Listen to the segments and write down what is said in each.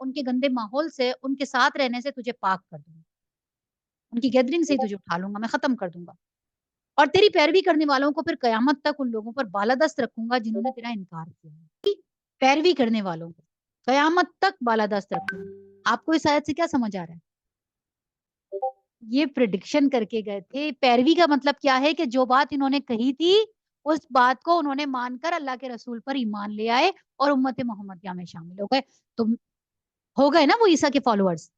ان کے گندے ماحول سے، ان کے ساتھ رہنے سے تجھے پاک کر دوں گا، ان کی گیدرنگ سے ہی تجھے اٹھا لوں گا، میں ختم کر دوں گا، اور تیری پیروی کرنے والوں کو پھر قیامت تک ان لوگوں پر بالادست رکھوں گا جنہوں نے تیرا انکار کیا ہے، پیروی کرنے والوں کو قیامت تک بالادست رکھوں گا۔ آپ کو اس آیت سے کیا سمجھ آ رہا ہے؟ یہ پریڈکشن کر کے گئے تھے۔ پیروی کا مطلب کیا ہے کہ جو بات انہوں نے کہی تھی اس بات کو انہوں نے مان کر اللہ کے رسول پر ایمان لے آئے اور امت محمدیہ میں شامل ہو گئے۔ تم ہو گئے نا وہ عیسیٰ کے فالوورز۔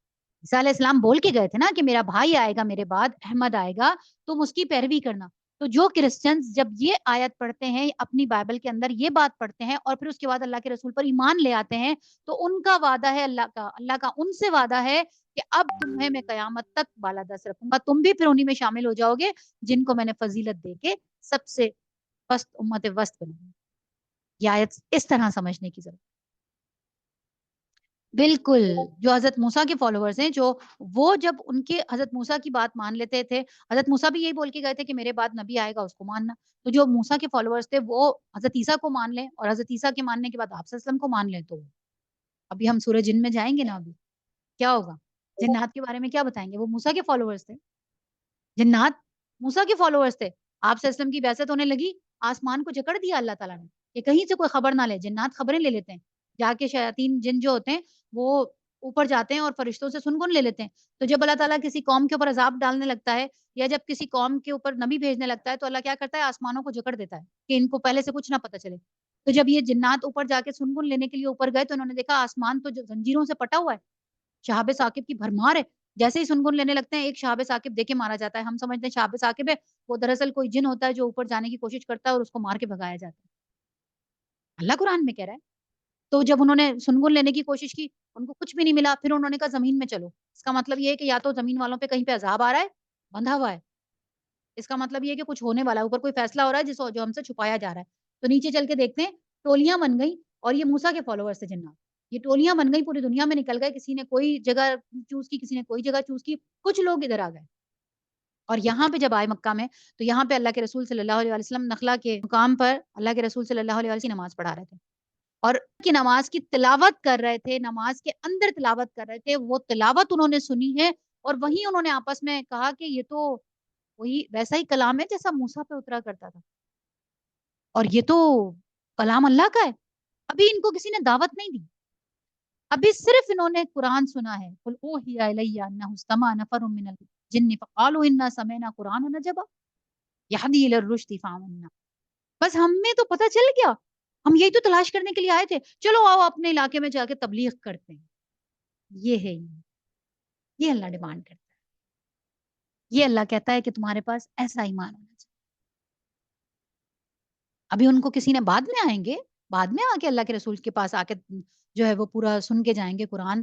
عیسیٰ علیہ السلام بول کے گئے تھے نا کہ میرا بھائی آئے گا میرے بعد، احمد آئے گا، تم اس کی پیروی کرنا۔ تو جو کرسچنز جب یہ آیت پڑھتے ہیں اپنی بائبل کے اندر یہ بات پڑھتے ہیں اور پھر اس کے بعد اللہ کے رسول پر ایمان لے آتے ہیں، تو ان کا وعدہ ہے اللہ کا ان سے وعدہ ہے کہ اب تمہیں میں قیامت تک بالادست رکھوں گا، تم بھی پھر انہی میں شامل ہو جاؤ گے جن کو میں نے فضیلت دے کے سب سے وسط امت وسط بنائی۔ یہ آیت اس طرح سمجھنے کی ضرورت۔ بالکل، جو حضرت موسیٰ کے فالوورز ہیں، جو وہ جب ان کے حضرت موسیٰ کی بات مان لیتے تھے، حضرت موسیٰ بھی یہی بول کے گئے تھے کہ میرے بعد نبی آئے گا اس کو ماننا، تو جو موسیٰ کے فالوورز تھے وہ حضرت عیسیٰ کو مان لیں اور حضرت عیسیٰ کے ماننے کے بعد آپ صلی اللہ علیہ وسلم کو مان لیں، تو ابھی ہم سورہ جن میں جائیں گے نا، ابھی کیا ہوگا؟ جنات کے بارے میں کیا بتائیں گے؟ وہ موسیٰ کے فالوورز تھے، جنات موسیٰ کے فالوورز تھے، آپ صلی اللہ علیہ وسلم کی بعثت ہونے لگی، آسمان کو جکڑ دیا اللہ تعالیٰ نے کہ کہیں سے کوئی خبر نہ لے، جنات خبریں لے لیتے ہیں، جا کے شیاطین جن جو ہوتے ہیں وہ اوپر جاتے ہیں اور فرشتوں سے سن لے لیتے ہیں۔ تو جب اللہ تعالیٰ کسی قوم کے اوپر عذاب ڈالنے لگتا ہے یا جب کسی قوم کے اوپر نبی بھیجنے لگتا ہے تو اللہ کیا کرتا ہے؟ آسمانوں کو جکڑ دیتا ہے کہ ان کو پہلے سے کچھ نہ پتہ چلے۔ تو جب یہ جنات اوپر جا کے سن لینے کے لیے اوپر گئے تو انہوں نے دیکھا آسمان تو زنجیروں سے پٹا ہوا ہے، شہاب ثاقب کی بھرمار ہے، جیسے ہی سنگن لینے لگتے ہیں ایک شہاب ثاقب دے کے مارا جاتا ہے۔ ہم سمجھتے ہیں شہاب ثاقب ہے، وہ دراصل کوئی جن ہوتا ہے جو اوپر جانے کی کوشش کرتا ہے اور اس کو مار کے بھگایا جاتا ہے۔ اللہ قرآن میں کہہ رہا ہے۔ تو جب انہوں نے سنگن لینے کی کوشش کی ان کو کچھ بھی نہیں ملا، پھر انہوں نے کہا زمین میں چلو۔ اس کا مطلب یہ ہے کہ یا تو زمین والوں پہ کہیں پہ عذاب آ رہا ہے، بندھا ہوا ہے، اس کا مطلب یہ ہے کہ کچھ ہونے والا ہے، اوپر کوئی فیصلہ ہو رہا ہے جو ہم سے چھپایا جا رہا ہے۔ تو نیچے چل کے دیکھتے ہیں ٹولیاں بن گئی اور یہ موسیٰ کے فالوورز تھے جنات، یہ ٹولیاں بن گئی پوری دنیا میں نکل گئے، کسی نے کوئی جگہ چوز کی، کسی نے کوئی جگہ چوز کی، کچھ لوگ ادھر آ گئے۔ اور یہاں پہ جب آئے مکہ میں تو یہاں پہ اللہ کے رسول صلی اللہ علیہ وسلم نخلا کے مقام پر اللہ کے رسول صلی اللہ علیہ وسلم کی نماز پڑھا رہے تھے اور کی نماز کی تلاوت کر رہے تھے، نماز کے اندر تلاوت کر رہے تھے، وہ تلاوت انہوں نے سنی ہے اور وہیں انہوں نے آپس میں کہا کہ یہ تو وہی ویسا ہی کلام ہے جیسا موسیٰ پہ اترا کرتا تھا اور یہ تو کلام اللہ کا ہے۔ ابھی ان کو کسی نے دعوت نہیں دی، ابھی صرف انہوں نے قرآن سنا ہے، قل اوحی الی انہ استمع نفر من الجن فقالوا انا سمعنا قرآنا عجبا یہدی الی الرشد فآمنا۔ بس ہمیں تو پتہ چل گیا، ہم یہی تو تلاش کرنے کے لیے آئے تھے، چلو آؤ اپنے علاقے میں جا کے تبلیغ کرتے ہیں۔ یہ ہے ایمان، یہ اللہ ڈیمانڈ کرتا ہے، یہ اللہ کہتا ہے کہ تمہارے پاس ایسا ایمان ہونا چاہیے۔ ابھی ان کو کسی نے بعد میں آئیں گے، بعد میں آ کے اللہ کے رسول کے پاس آ کے جو ہے وہ پورا سن کے جائیں گے قرآن،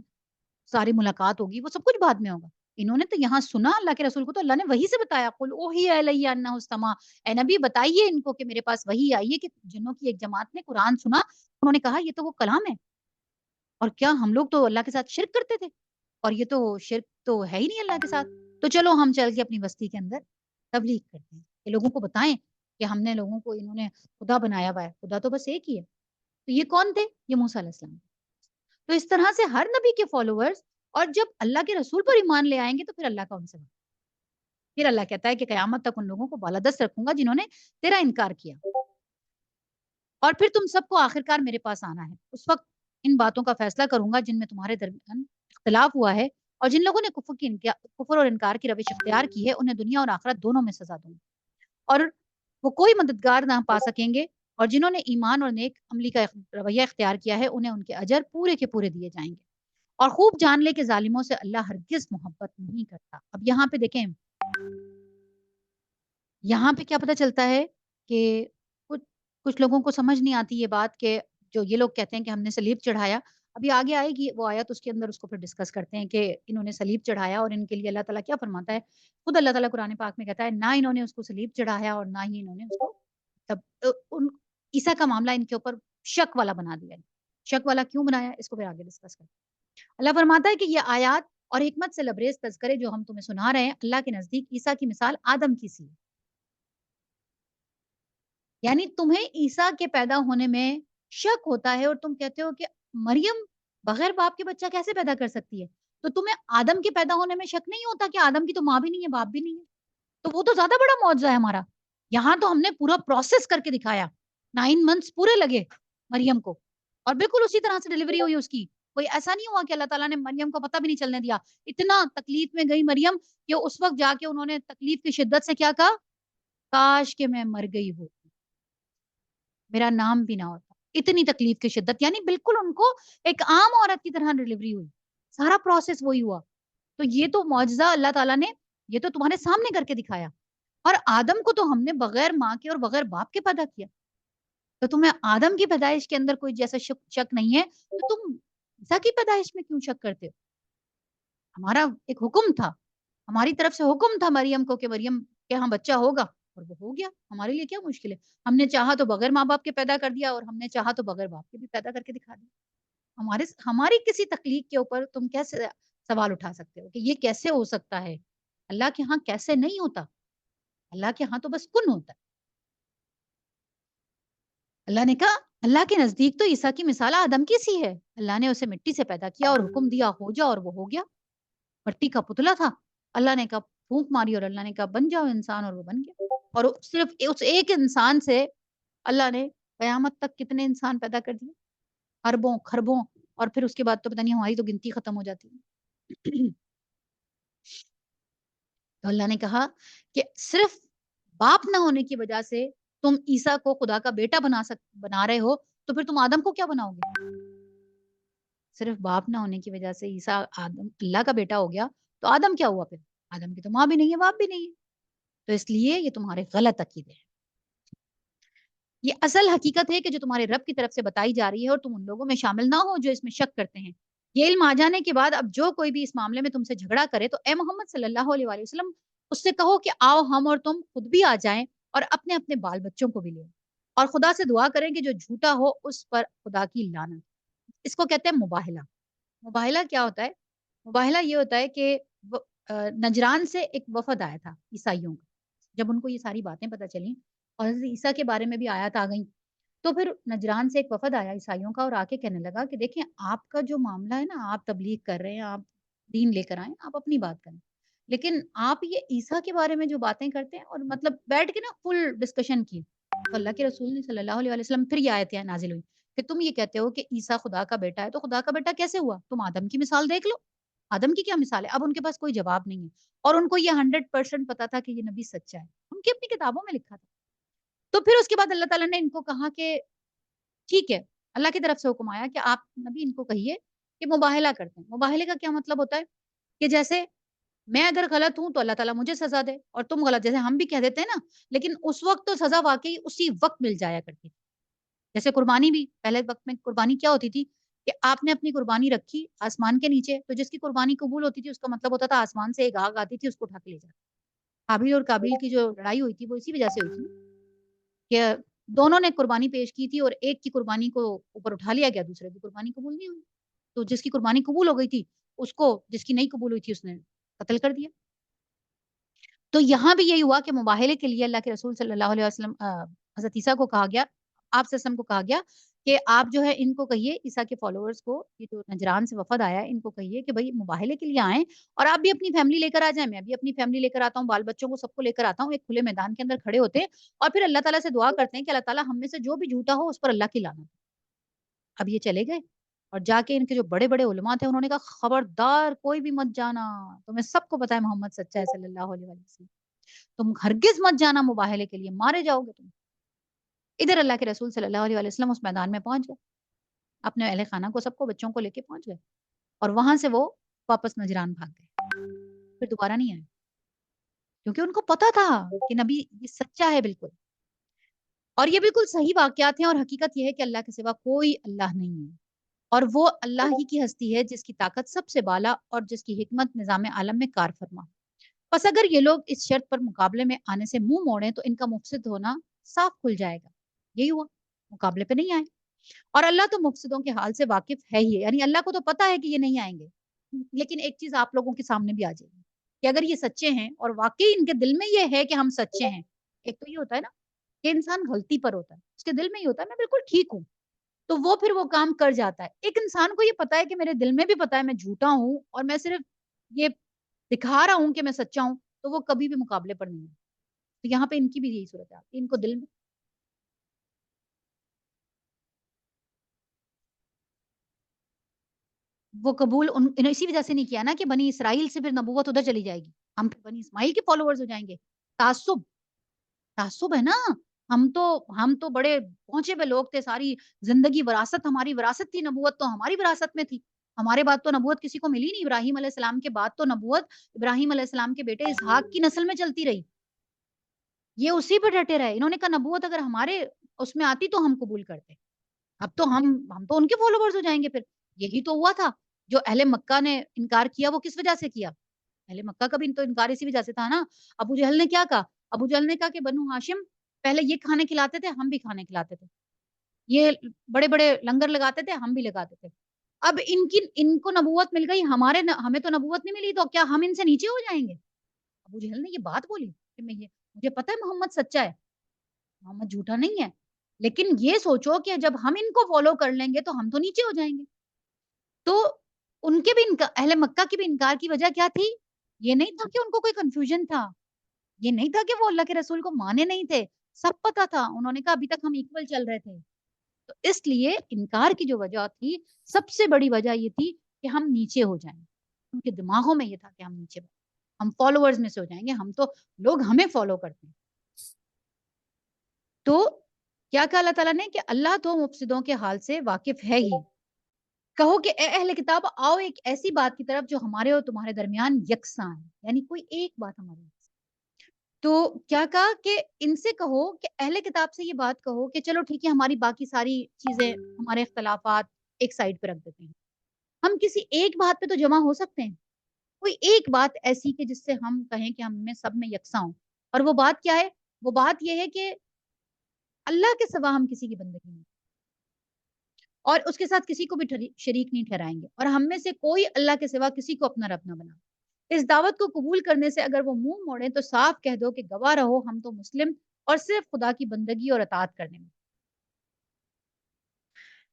ساری ملاقات ہوگی، وہ سب کچھ بعد میں ہوگا۔ انہوں نے تو یہاں سنا اللہ کے رسول کو تو اللہ نے وحی سے بتایا، قل اوحی الی انہ استمع، اے نبی بتائیے ان کو کہ میرے پاس وحی آئی ہے کہ جنوں کی ایک جماعت نے قرآن سنا، انہوں نے کہا یہ تو وہ کلام ہے، اور کیا ہم لوگ تو اللہ کے ساتھ شرک کرتے تھے اور یہ تو شرک تو ہے ہی نہیں اللہ کے ساتھ، تو چلو ہم چل کے اپنی بستی کے اندر تبلیغ کرتے ہیں کہ لوگوں کو بتائیں کہ ہم نے لوگوں کو انہوں نے خدا بنایا ہوا ہے، خدا تو بس ایک ہی ہے۔ تو یہ کون تھے؟ یہ موسیٰ علیہ السلام۔ تو اس طرح سے ہر نبی کے فالوورز اور جب اللہ کے رسول پر ایمان لے آئیں گے تو پھر اللہ کا ان سے پھر اللہ کہتا ہے کہ قیامت تک ان لوگوں کو بالادست رکھوں گا جنہوں نے تیرا انکار کیا، اور پھر تم سب کو آخرکار میرے پاس آنا ہے، اس وقت ان باتوں کا فیصلہ کروں گا جن میں تمہارے درمیان اختلاف ہوا ہے، اور جن لوگوں نے کفر اور انکار کی روش اختیار کی ہے انہیں دنیا اور آخرت دونوں میں سزا دوں گا، اور وہ کوئی مددگار نہ پا سکیں گے، اور جنہوں نے ایمان اور نیک عملی کا رویہ اختیار کیا ہے انہیں ان کے اجر پورے کے پورے دیے جائیں گے، اور خوب جان لے کہ ظالموں سے اللہ ہرگز محبت نہیں کرتا۔ اب یہاں پہ دیکھیں، یہاں پہ کیا پتہ چلتا ہے کہ کچھ کچھ لوگوں کو سمجھ نہیں آتی یہ بات کہ جو یہ لوگ کہتے ہیں کہ ہم نے صلیب چڑھایا، ابھی آگے آئے گی وہ آیت، اس کے اندر اس کو پھر ڈسکس کرتے ہیں کہ انہوں نے صلیب چڑھایا اور ان کے لیے اللہ تعالیٰ کیا فرماتا ہے۔ خود اللہ تعالیٰ قرآن پاک میں کہتا ہے نہ انہوں نے اس کو صلیب چڑھایا اور نہ ہی انہوں نے اس کو عیسیٰ کا معاملہ ان کے اوپر شک والا بنا دیا ہے۔ شک والا کیوں بنایا اس کو پھر آگے ڈسکس کرتے ہیں۔ اللہ فرماتا ہے کہ یہ آیات اور حکمت سے لبریز تذکرے جو ہم تمہیں سنا رہے ہیں اللہ کے نزدیک عیسیٰ کی مثال آدم کی سی ہے، یعنی تمہیں عیسیٰ کے پیدا ہونے میں شک ہوتا ہے اور تم کہتے ہو کہ مریم بغیر باپ کے بچہ کیسے پیدا کر سکتی ہے؟ تو تمہیں آدم کے پیدا ہونے میں شک نہیں ہوتا کہ آدم کی تو ماں بھی نہیں ہے، باپ بھی نہیں ہے؟ تو وہ تو زیادہ بڑا معجزہ ہے ہمارا۔ یہاں تو ہم نے پورا پروسیس کر کے دکھایا، 9 منتھس پورے لگے مریم کو، اور بالکل اسی طرح سے ڈلیوری ہوئی اس کی۔ کوئی ایسا نہیں ہوا کہ اللہ تعالیٰ نے مریم کو پتہ بھی نہیں چلنے دیا۔ اتنا تکلیف میں گئی مریم کہ اس وقت جا کے انہوں نے تکلیف کی شدت سے کیا کہا؟ کاش کہ میں مر گئی ہوتی، میرا نام بھی نہ ہوتا۔ اتنی تکلیف کی شدت، یعنی بالکل ان کو ایک عام عورت کی طرح ڈلیوری ہوئی، سارا پروسیس وہی ہوا۔ تو یہ تو معجزہ اللہ تعالیٰ نے یہ تو تمہارے سامنے کر کے دکھایا۔ اور آدم کو تو ہم نے بغیر ماں کے اور بغیر باپ کے پیدا کیا۔ تو تمہیں آدم کی پیدائش کے اندر کوئی جیسا شک نہیں ہے، تو تم عیسیٰ کی پیدائش میں کیوں شک کرتے ہو؟ ہمارا ایک حکم تھا، ہماری طرف سے حکم تھا مریم کو کہ مریم کے یہاں بچہ ہوگا، اور وہ ہو گیا۔ ہمارے لیے کیا مشکل ہے؟ ہم نے چاہا تو بغیر ماں باپ کے پیدا کر دیا، اور ہم نے چاہا تو بغیر باپ کے بھی پیدا کر کے دکھا دیا۔ ہماری کسی تخلیق کے اوپر تم کیسے سوال اٹھا سکتے ہو کہ یہ کیسے ہو سکتا ہے؟ اللہ کے ہاں کیسے نہیں ہوتا؟ اللہ کے ہاں تو بس کن ہوتا ہے۔ اللہ نے کہا اللہ کے نزدیک تو عیسیٰ کی مثال آدم کی سی ہے۔ اللہ نے اسے مٹی سے پیدا کیا اور حکم دیا ہو جا، اور وہ ہو گیا۔ مٹی کا پتلا تھا، اللہ نے کہا پھونک ماری، اور اللہ نے کہا بن جاؤ انسان، اور وہ بن گیا۔ اور صرف اس ایک انسان سے اللہ نے قیامت تک کتنے انسان پیدا کر دیے؟ اربوں خربوں، اور پھر اس کے بعد تو پتہ نہیں ہماری تو گنتی ختم ہو جاتی ہے۔ تو اللہ نے کہا کہ صرف باپ نہ ہونے کی وجہ سے تم عیسیٰ کو خدا کا بیٹا بنا رہے ہو، تو پھر تم آدم کو کیا بناؤ گے؟ صرف باپ نہ ہونے کی وجہ سے عیسیٰ آدم اللہ کا بیٹا ہو گیا، تو آدم کیا ہوا پھر؟ آدم کی تو ماں بھی نہیں ہے، باپ بھی نہیں ہے۔ تو اس لیے یہ تمہارے غلط عقیدے ہیں۔ یہ اصل حقیقت ہے کہ جو تمہارے رب کی طرف سے بتائی جا رہی ہے، اور تم ان لوگوں میں شامل نہ ہو جو اس میں شک کرتے ہیں۔ یہ علم آ جانے کے بعد اب جو کوئی بھی اس معاملے میں تم سے جھگڑا کرے، تو اے محمد صلی اللہ علیہ وآلہ وسلم اس سے کہو کہ آؤ ہم اور تم خود بھی آ جائیں، اور اپنے اپنے بال بچوں کو بھی لیں، اور خدا سے دعا کریں کہ جو جھوٹا ہو اس پر خدا کی لعنت۔ اس کو کہتے ہیں مباہلہ۔ مباہلہ کیا ہوتا ہے؟ مباہلہ یہ ہوتا ہے کہ نجران سے ایک وفد آیا تھا عیسائیوں کا۔ جب ان کو یہ ساری باتیں پتہ چلیں اور حضرت عیسیٰ کے بارے میں بھی آیات آ گئیں، تو پھر نجران سے ایک وفد آیا عیسائیوں کا، اور آ کے کہنے لگا کہ دیکھیں آپ کا جو معاملہ ہے نا، آپ تبلیغ کر رہے ہیں، آپ دین لے کر آئیں، آپ اپنی بات کریں، لیکن آپ یہ عیسیٰ کے بارے میں جو باتیں کرتے ہیں، اور مطلب بیٹھ کے نا فل ڈسکشن کی، تو اللہ کے رسول نے صلی اللہ علیہ وسلم پھر یہ آیتیں نازل ہوئی کہ تم یہ کہتے ہو کہ عیسیٰ خدا کا بیٹا ہے، تو خدا کا بیٹا کیسے ہوا؟ تم آدم کی مثال دیکھ لو، آدم کی کیا مثال ہے؟ اب ان کے پاس کوئی جواب نہیں ہے، اور ان کو یہ 100% پتا تھا کہ یہ نبی سچا ہے، ان کی اپنی کتابوں میں لکھا تھا۔ تو پھر اس کے بعد اللہ تعالیٰ نے ان کو کہا کہ ٹھیک ہے، اللہ کی طرف سے حکم آیا کہ آپ نبی ان کو کہیے کہ مباہلہ کرتے ہیں۔ مباہلے کا کیا مطلب ہوتا ہے؟ کہ جیسے میں اگر غلط ہوں تو اللہ تعالیٰ مجھے سزا دے، اور تم غلط، جیسے ہم بھی کہہ دیتے ہیں نا، لیکن اس وقت تو سزا واقعی اسی وقت مل جایا کرتی تھی۔ جیسے قربانی بھی پہلے وقت میں قربانی کیا ہوتی تھی کہ آپ نے اپنی قربانی رکھی آسمان کے نیچے، تو جس کی قربانی قبول ہوتی تھی اس کا مطلب ہوتا تھا آسمان سے ایک آگ آتی تھی، اس کو اٹھا کے لے جاتا۔ حابیل اور قابیل کی جو لڑائی ہوئی تھی وہ اسی وجہ سے ہوئی تھی نا، کہ دونوں نے قربانی پیش کی تھی، اور ایک کی قربانی کو اوپر اٹھا لیا گیا، دوسرے کی قربانی قبول نہیں ہوئی، تو جس کی قربانی قبول ہو گئی تھی اس کو، جس کی نہیں قبول ہوئی تھی اس نے قتل کر دیا۔ تو یہاں بھی یہی ہوا کہ مباہلے کے لیے اللہ کے رسول صلی اللہ علیہ وسلم حضرت عیسیٰ کو کہا گیا، آپ صلی اللہ علیہ وسلم کو کہا گیا کہ آپ جو ہے ان کو کہیے، عیسیٰ کے فالوورز کو، یہ جو نجران سے وفد آیا ہے ان کو کہیے کہ بھائی مباہلے کے لیے آئیں، اور آپ بھی اپنی فیملی لے کر آ جائیں، میں بھی اپنی فیملی لے کر آتا ہوں، بال بچوں کو سب کو لے کر آتا ہوں، ایک کھلے میدان کے اندر کھڑے ہوتے ہیں، اور پھر اللہ تعالیٰ سے دعا کرتے ہیں کہ اللہ تعالیٰ ہم میں سے جو بھی جھوٹا ہو اس پر اللہ کی لعنت۔ اب یہ چلے گئے، اور جا کے ان کے جو بڑے بڑے علماء تھے انہوں نے کہا خبردار کوئی بھی مت جانا، تمہیں سب کو پتا ہے محمد سچا ہے صلی اللہ علیہ وسلم، تم ہرگز مت جانا مباہلے کے لیے، مارے جاؤ گے تم۔ ادھر اللہ کے رسول صلی اللہ علیہ وسلم اس میدان میں پہنچ گئے، اپنے اہل خانہ کو سب کو بچوں کو لے کے پہنچ گئے، اور وہاں سے وہ واپس نجران بھاگ گئے، پھر دوبارہ نہیں آئے، کیونکہ ان کو پتا تھا کہ نبی یہ سچا ہے بالکل، اور یہ بالکل صحیح واقعات ہیں، اور حقیقت یہ ہے کہ اللہ کے سوا کوئی اللہ نہیں ہے، اور وہ اللہ ہی کی ہستی ہے جس کی طاقت سب سے بالا، اور جس کی حکمت نظام عالم میں کار فرما۔ بس اگر یہ لوگ اس شرط پر مقابلے میں آنے سے منہ موڑیں تو ان کا مفسد ہونا صاف کھل جائے گا۔ یہی ہوا، مقابلے پہ نہیں آئے، اور اللہ تو مفسدوں کے حال سے واقف ہے ہی ہے، یعنی اللہ کو تو پتا ہے کہ یہ نہیں آئیں گے، لیکن ایک چیز آپ لوگوں کے سامنے بھی آ جائے گی کہ اگر یہ سچے ہیں اور واقعی ان کے دل میں یہ ہے کہ ہم سچے ہیں، ایک تو یہ ہوتا ہے نا کہ انسان غلطی پر ہوتا ہے، اس کے دل میں یہ ہوتا ہے میں بالکل ٹھیک ہوں، تو وہ پھر وہ کام کر جاتا ہے. ایک انسان کو یہ پتا ہے کہ میرے دل میں بھی پتا ہے میں جھوٹا ہوں اور میں صرف یہ دکھا رہا ہوں کہ میں سچا ہوں, تو وہ کبھی بھی مقابلے پر نہیں ہے. تو یہاں پہ ان کی بھی یہی صورت ہے, ان کو دل میں وہ قبول انہیں اسی وجہ سے نہیں کیا نا کہ بنی اسرائیل سے پھر نبوت ادھر چلی جائے گی, ہم پھر بنی اسماعیل کے فالوورز ہو جائیں گے. تعصب, تعصب ہے نا. ہم تو ہم تو بڑے پہنچے ہوئے لوگ تھے, ساری زندگی وراثت, ہماری وراثت تھی, نبوت تو ہماری وراثت میں تھی. ہمارے بعد تو نبوت کسی کو ملی نہیں. ابراہیم علیہ السلام کے بعد تو نبوت ابراہیم علیہ السلام کے بیٹے اسحاق کی نسل میں چلتی رہی. یہ اسی پہ ڈٹے رہے. انہوں نے کہا نبوت اگر ہمارے اس میں آتی تو ہم قبول کرتے. اب تو ہم تو ان کے فالوورز ہو جائیں گے پھر. یہی تو ہوا تھا. جو اہل مکہ نے انکار کیا وہ کس وجہ سے کیا؟ اہل مکہ کا بھی تو انکار اسی وجہ سے تھا نا. ابو جہل نے کیا کہا؟ ابو جہل نے کہا کہ بنو ہاشم پہلے یہ کھانے کھلاتے تھے, ہم بھی کھانے کھلاتے تھے. یہ بڑے بڑے لنگر لگاتے تھے, ہم بھی لگاتے تھے. اب ان کو نبوت مل گئی, ہمیں تو نبوت نہیں ملی, تو کیا ہم ان سے نیچے ہو جائیں گے؟ ابو جہل نے یہ بات بولی کہ مجھے پتا ہے محمد سچا ہے, محمد جھوٹا نہیں ہے, لیکن یہ سوچو کہ جب ہم ان کو فالو کر لیں گے تو ہم تو نیچے ہو جائیں گے. تو ان کے بھی اہل مکہ کی بھی انکار کی وجہ کیا تھی؟ یہ نہیں تھا کہ ان کو کوئی کنفیوژن تھا, یہ نہیں تھا کہ وہ اللہ کے رسول کو مانے نہیں تھے, سب پتا تھا. انہوں نے کہا ابھی تک ہم ایکول چل رہے تھے. تو اس لیے انکار کی جو وجہ تھی, سب سے بڑی وجہ یہ تھی کہ ہم نیچے ہو جائیں. ان کے دماغوں میں یہ تھا کہ ہم نیچے ہم فالوورز میں سے ہو جائیں گے, ہم تو لوگ ہمیں فالو کرتے ہیں. تو کیا کہا اللہ تعالیٰ نے کہ اللہ تو مفسدوں کے حال سے واقف ہے ہی. کہو کہ اے اہل کتاب آؤ ایک ایسی بات کی طرف جو ہمارے اور تمہارے درمیان یکساں ہے, یعنی کوئی ایک بات ہماری. تو کیا کہا کہ ان سے کہو کہ اہل کتاب سے یہ بات کہو کہ چلو ٹھیک ہے, ہماری باقی ساری چیزیں, ہمارے اختلافات ایک سائڈ پہ رکھ دیتے ہیں, ہم کسی ایک بات پہ تو جمع ہو سکتے ہیں. کوئی ایک بات ایسی کہ جس سے ہم کہیں کہ ہم میں سب میں یکساں ہوں. اور وہ بات کیا ہے؟ وہ بات یہ ہے کہ اللہ کے سوا ہم کسی کی بندگی نہیں, اور اس کے ساتھ کسی کو بھی شریک نہیں ٹھہرائیں گے, اور ہم میں سے کوئی اللہ کے سوا کسی کو اپنا رب نہ بنا. اس دعوت کو قبول کرنے سے اگر وہ منہ موڑیں تو صاف کہہ دو کہ گواہ رہو ہم تو مسلم اور صرف خدا کی بندگی اور اطاعت کرنے میں.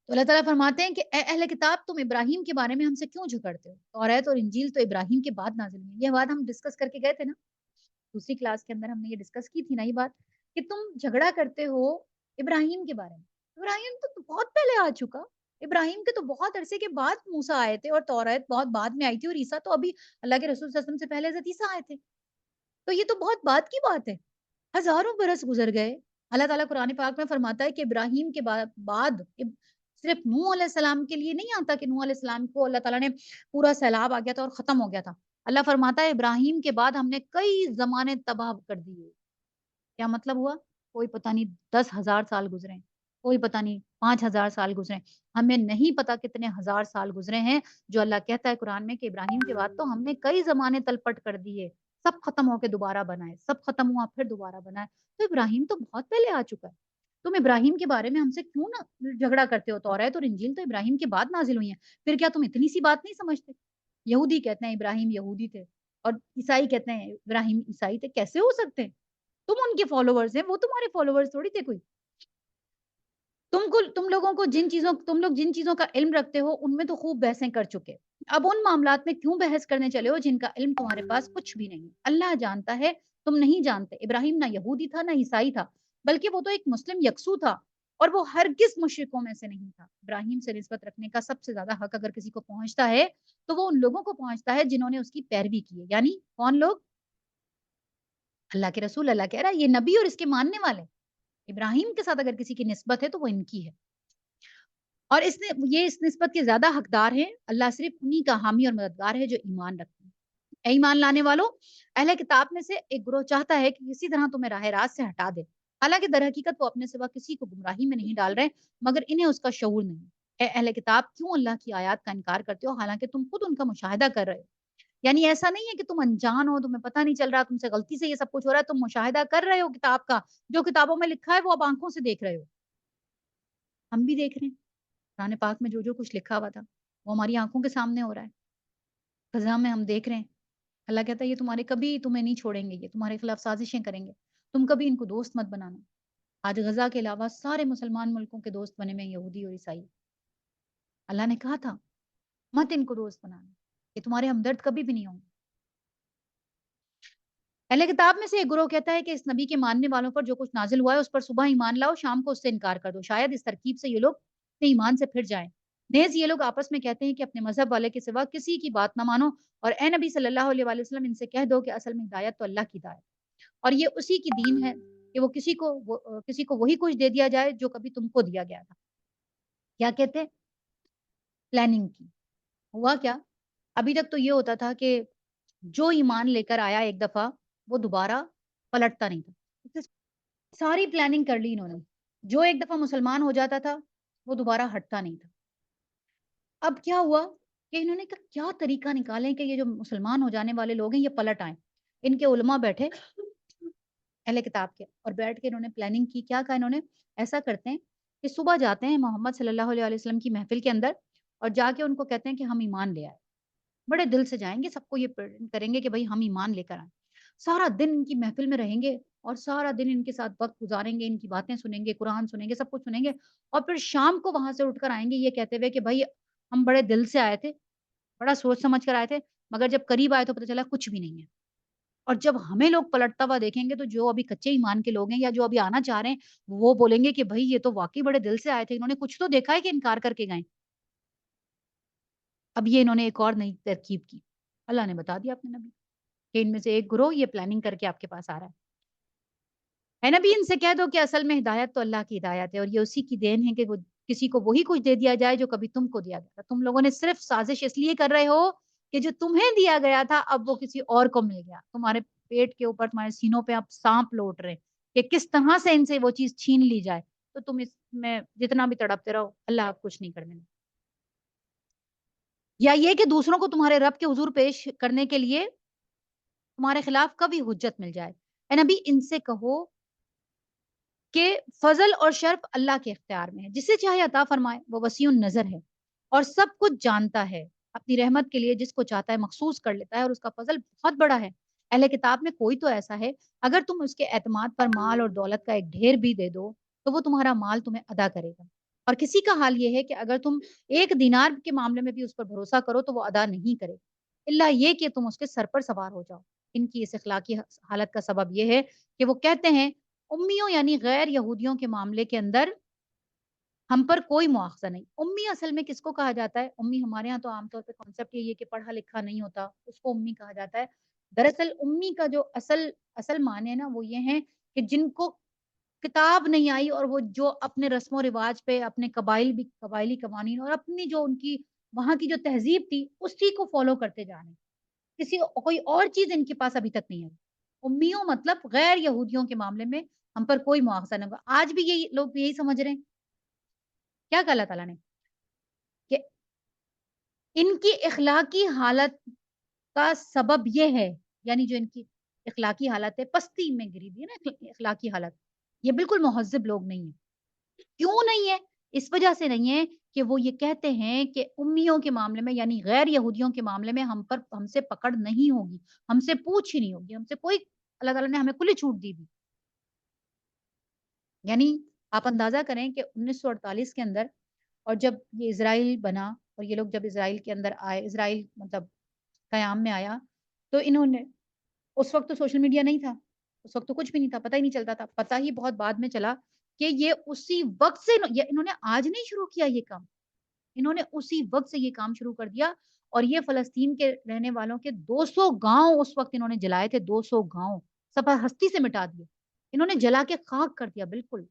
تو اللہ تعالیٰ فرماتے ہیں کہ اے اہل کتاب تم ابراہیم کے بارے میں ہم سے کیوں جھگڑتے ہو؟ توریت اور انجیل تو ابراہیم کے بعد نازل ہوئی. یہ بات ہم ڈسکس کر کے گئے تھے نا دوسری کلاس کے اندر, ہم نے یہ ڈسکس کی تھی نا یہ بات کہ تم جھگڑا کرتے ہو ابراہیم کے بارے میں. ابراہیم تو بہت پہلے آ چکا. ابراہیم کے تو بہت عرصے کے بعد موسیٰ آئے تھے, اور توریت بہت بعد میں آئی تھی, اور عیسیٰ تو ابھی اللہ کے رسول صلی اللہ علیہ وسلم سے پہلے حضرت عیسیٰ آئے تھے. تو یہ تو بہت بعد کی بات ہے, ہزاروں برس گزر گئے. اللہ تعالیٰ قرآن پاک میں فرماتا ہے کہ ابراہیم کے بعد صرف نوح علیہ السلام کے لیے نہیں آتا کہ نوح علیہ السلام کو اللہ تعالیٰ نے پورا سیلاب آ گیا تھا اور ختم ہو گیا تھا. اللہ فرماتا ہے ابراہیم کے بعد ہم نے کئی زمانے تباہ کر دیے. کیا مطلب ہوا؟ کوئی پتہ نہیں 10,000 سال گزرے, کوئی پتہ نہیں 5,000 سال گزرے, ہمیں نہیں پتا کتنے ہزار سال گزرے ہیں. جو اللہ کہتا ہے قرآن میں کہ ابراہیم کے بعد تو ہم نے کئی زمانے تلپٹ کر دیے, سب ختم ہو کے دوبارہ بنائے, سب ختم ہوا پھر دوبارہ بنائے. تو ابراہیم تو بہت پہلے آ چکا ہے. تم ابراہیم کے بارے میں ہم سے کیوں نہ جھگڑا کرتے ہو؟ توریت اور انجیل تو ابراہیم کے بعد نازل ہوئی ہیں, پھر کیا تم اتنی سی بات نہیں سمجھتے؟ یہودی کہتے ہیں ابراہیم یہودی تھے, اور عیسائی کہتے ہیں ابراہیم عیسائی تھے. کیسے ہو سکتے ہیں؟ تم ان کے فالوورز ہیں, وہ تمہارے فالوورز تھوڑی تھے کوئی. تم لوگوں کو تم لوگ جن چیزوں کا علم رکھتے ہو ان میں تو خوب بحثیں کر چکے. اب ان معاملات میں کیوں بحث کرنے چلے ہو جن کا علم تمہارے پاس کچھ بھی نہیں؟ اللہ جانتا ہے, تم نہیں جانتے. ابراہیم نہ یہودی تھا نہ عیسائی تھا, بلکہ وہ تو ایک مسلم یکسو تھا, اور وہ ہرگز مشرکوں میں سے نہیں تھا. ابراہیم سے نسبت رکھنے کا سب سے زیادہ حق اگر کسی کو پہنچتا ہے تو وہ ان لوگوں کو پہنچتا ہے جنہوں نے اس کی پیروی کی ہے. یعنی کون لوگ؟ اللہ کے رسول. اللہ کہہ رہا ہے یہ نبی اور اس کے ماننے والے. ابراہیم کے ساتھ اگر کسی کی نسبت ہے تو وہ ان کی ہے, اور یہ اس نسبت کے زیادہ حقدار ہیں. اللہ صرف انہی کا حامی اور مددگار ہے جو ایمان رکھتے ہیں. اے ایمان لانے والوں, اہل کتاب میں سے ایک گروہ چاہتا ہے کہ کسی طرح تمہیں راہ راست سے ہٹا دے, حالانکہ در حقیقت وہ اپنے سوا کسی کو گمراہی میں نہیں ڈال رہے, مگر انہیں اس کا شعور نہیں. اے اہل کتاب, کیوں اللہ کی آیات کا انکار کرتے ہو حالانکہ تم خود ان کا مشاہدہ کر رہے ہو؟ یعنی ایسا نہیں ہے کہ تم انجان ہو, تمہیں پتہ نہیں چل رہا, تم سے غلطی سے یہ سب کچھ ہو رہا ہے, تم مشاہدہ کر رہے ہو کتاب کا. جو کتابوں میں لکھا ہے وہ اب آنکھوں سے دیکھ رہے ہو. ہم بھی دیکھ رہے ہیں قرآن پاک میں جو کچھ لکھا ہوا تھا وہ ہماری آنکھوں کے سامنے ہو رہا ہے, فضا میں ہم دیکھ رہے ہیں. اللہ کہتا ہے یہ تمہیں نہیں چھوڑیں گے, یہ تمہارے خلاف سازشیں کریں گے, تم کبھی ان کو دوست مت بنانا. آج غزہ کے علاوہ سارے مسلمان ملکوں کے دوست بنے میں یہودی اور عیسائی. اللہ نے کہا تھا مت ان کو دوست بنانا، یہ تمہارے ہمدرد کبھی بھی نہیں ہوں گے. اہل کتاب میں سے ایک گروہ کہتا ہے کہ اس نبی کے ماننے والوں پر جو کچھ نازل ہوا ہے اس پر صبح ایمان لاؤ، شام کو اس سے انکار کر دو، شاید اس ترکیب سے یہ لوگ اپنے ایمان سے پھر جائیں. نیز یہ لوگ آپس میں کہتے ہیں کہ اپنے مذہب والے کے سوا کسی کی بات نہ مانو، اور اے نبی صلی اللہ علیہ وآلہ وسلم ان سے کہہ دو کہ اصل میں ہدایت تو اللہ کی ہدایت اور یہ اسی کی دین ہے کہ وہ کسی کو وہی کچھ دے دیا جائے جو کبھی تم کو دیا گیا تھا. کیا کہتے؟ پلاننگ کی. ہوا کیا؟ ابھی تک تو یہ ہوتا تھا کہ جو ایمان لے کر آیا ایک دفعہ وہ دوبارہ پلٹتا نہیں تھا. ساری پلاننگ کر لی انہوں نے. جو ایک دفعہ مسلمان ہو جاتا تھا وہ دوبارہ ہٹتا نہیں تھا. اب کیا ہوا کہ انہوں نے کہا کیا طریقہ نکالیں کہ یہ جو مسلمان ہو جانے والے لوگ ہیں یہ پلٹ آئیں. ان کے علماء بیٹھے اہل کتاب کے اور بیٹھ کے انہوں نے پلاننگ کی. کیا کہا انہوں نے؟ ایسا کرتے ہیں کہ صبح جاتے ہیں محمد صلی اللہ علیہ وسلم کی محفل کے اندر اور جا کے ان کو کہتے ہیں کہ ہم ایمان لے آئے. بڑے دل سے جائیں گے، سب کو یہ کریں گے کہ بھائی ہم ایمان لے کر آئیں. سارا دن ان کی محفل میں رہیں گے اور سارا دن ان کے ساتھ وقت گزاریں گے، ان کی باتیں سنیں گے، قرآن سنیں گے، سب کچھ سنیں گے اور پھر شام کو وہاں سے اٹھ کر آئیں گے یہ کہتے ہوئے کہ بھائی ہم بڑے دل سے آئے تھے، بڑا سوچ سمجھ کر آئے تھے، مگر جب قریب آئے تو پتہ چلا کچھ بھی نہیں ہے. اور جب ہمیں لوگ پلٹتا ہوا دیکھیں گے تو جو ابھی کچے ایمان کے لوگ ہیں یا جو ابھی آنا چاہ رہے ہیں وہ بولیں گے کہ بھائی یہ تو واقعی بڑے دل سے آئے تھے، انہوں نے کچھ تو دیکھا ہے کہ انکار کر کے گئے. اب یہ انہوں نے ایک اور نئی ترکیب کی. اللہ نے بتا دیا اپنے نبی کہ ان میں سے ایک گروہ یہ پلاننگ کر کے آپ کے پاس آ رہا ہے. اے نبی ان سے کہہ دو کہ اصل میں ہدایت تو اللہ کی ہدایت ہے اور یہ اسی کی دین ہے کہ وہ کسی کو وہی کچھ دے دیا جائے جو کبھی تم کو دیا گیا تھا. تم لوگوں نے صرف سازش اس لیے کر رہے ہو کہ جو تمہیں دیا گیا تھا اب وہ کسی اور کو مل گیا. تمہارے پیٹ کے اوپر تمہارے سینوں پہ اب سانپ لوٹ رہے کہ کس طرح سے ان سے وہ چیز چھین لی جائے. تو تم اس میں جتنا بھی تڑپتے رہو اللہ آپ کچھ نہیں کرنے دے. یا یہ کہ دوسروں کو تمہارے رب کے حضور پیش کرنے کے لیے تمہارے خلاف کبھی حجت مل جائے. اے نبی ان سے کہو کہ فضل اور شرف اللہ کے اختیار میں ہے، جسے چاہے عطا فرمائے، وہ وسیع النظر ہے اور سب کچھ جانتا ہے. اپنی رحمت کے لیے جس کو چاہتا ہے مخصوص کر لیتا ہے اور اس کا فضل بہت بڑا ہے. اہل کتاب میں کوئی تو ایسا ہے اگر تم اس کے اعتماد پر مال اور دولت کا ایک ڈھیر بھی دے دو تو وہ تمہارا مال تمہیں ادا کرے گا، اور کسی کا حال یہ ہے کہ اگر تم ایک دینار کے معاملے میں بھی اس پر بھروسہ کرو تو وہ ادا نہیں کرے گا الا یہ کہ تم اس کے سر پر سوار ہو جاؤ. ان کی اس اخلاقی حالت کا سبب یہ ہے کہ وہ کہتے ہیں امیوں یعنی غیر یہودیوں کے معاملے کے اندر ہم پر کوئی مواخذہ نہیں. امی اصل میں کس کو کہا جاتا ہے؟ امی ہمارے ہاں تو عام طور پہ کانسیپٹ یہ کہ پڑھا لکھا نہیں ہوتا اس کو امی کہا جاتا ہے. دراصل امی کا جو اصل معنی ہے نا وہ یہ ہے کہ جن کو کتاب نہیں آئی اور وہ جو اپنے رسم و رواج پہ اپنے قبائلی قوانین اور اپنی جو ان کی وہاں کی جو تہذیب تھی اسی کو فالو کرتے جا رہے ہیں. کوئی اور چیز ان کے پاس ابھی تک نہیں ہے. امیوں مطلب غیر یہودیوں کے معاملے میں ہم پر کوئی مواخذہ نہیں ہوگا. آج بھی یہی لوگ یہی سمجھ رہے ہیں. کیا کہا اللہ تعالیٰ نے کہ ان کی اخلاقی حالت کا سبب یہ ہے، یعنی جو ان کی اخلاقی حالت ہے پستی میں گری دی ہے نا اخلاقی حالت، یہ بالکل مہذب لوگ نہیں ہیں. کیوں نہیں ہے؟ اس وجہ سے نہیں ہے کہ وہ یہ کہتے ہیں کہ امیوں کے معاملے میں یعنی غیر یہودیوں کے معاملے میں ہم سے پکڑ نہیں ہوگی، ہم سے پوچھ ہی نہیں ہوگی، ہم سے کوئی اللہ تعالیٰ نے ہمیں کھلی چھوٹ دی بھی. یعنی آپ اندازہ کریں کہ 1948 کے اندر اور جب یہ اسرائیل بنا اور یہ لوگ جب اسرائیل کے اندر آئے، اسرائیل مطلب قیام میں آیا تو انہوں نے اس وقت تو سوشل میڈیا نہیں تھا، اس وقت تو کچھ بھی نہیں تھا، پتہ ہی نہیں چلتا تھا. پتہ ہی بہت بعد میں چلا کہ یہ اسی وقت سے انہوں نے آج نہیں شروع کیا یہ کام، انہوں نے اسی وقت سے یہ کام شروع کر دیا. اور یہ فلسطین کے رہنے والوں کے 200 گاؤں اس وقت انہوں نے جلائے تھے، 200 گاؤں سب ہستی سے مٹا دیے انہوں نے، جلا کے خاک کر دیا بالکل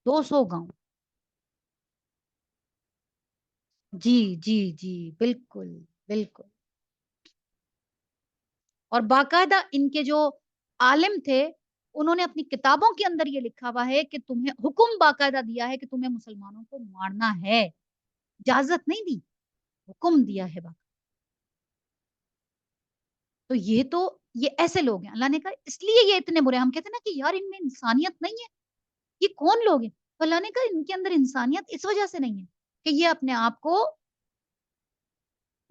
200 گاؤں. جی جی جی بالکل بالکل. اور باقاعدہ ان کے جو عالم تھے انہوں نے اپنی کتابوں کے اندر یہ لکھا ہوا ہے کہ تمہیں حکم باقاعدہ دیا ہے کہ تمہیں مسلمانوں کو مارنا ہے، اجازت نہیں دی، حکم دیا ہے باقاعدہ. تو یہ ایسے لوگ ہیں اللہ نے کہا اس لیے یہ اتنے برے. ہم کہتے ہیں نا کہ یار ان میں انسانیت نہیں ہے، یہ کون لوگ ہیں؟ تو اللہ نے کہا ان کے اندر انسانیت اس وجہ سے نہیں ہے کہ یہ اپنے آپ کو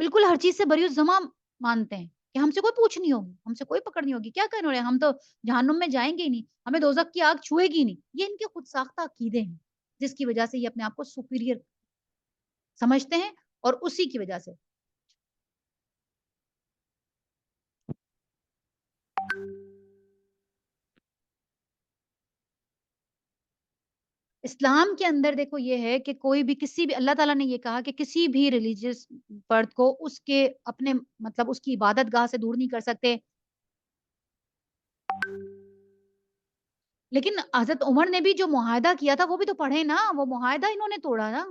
بالکل ہر چیز سے بری الزماں مانتے ہیں کہ ہم سے کوئی پوچھ نہیں ہوگی، ہم سے کوئی پکڑ نہیں ہوگی، کیا کرنے والے ہیں ہم تو جہنم میں جائیں گے ہی نہیں، ہمیں دوزخ کی آگ چھوئے گی ہی نہیں۔ یہ ان کے خود ساختہ عقیدے ہیں، جس کی وجہ سے یہ اپنے آپ کو سپیریئر سمجھتے ہیں اور اسی کی وجہ سے اسلام کے اندر دیکھو یہ ہے کہ کوئی بھی کسی بھی اللہ تعالیٰ نے یہ کہا کہ کسی بھی ریلیجیس فرد کو اس کے اپنے مطلب اس کی عبادت گاہ سے دور نہیں کر سکتے، لیکن حضرت عمر نے بھی جو معاہدہ کیا تھا وہ بھی تو پڑھے نا، وہ معاہدہ انہوں نے توڑا نا۔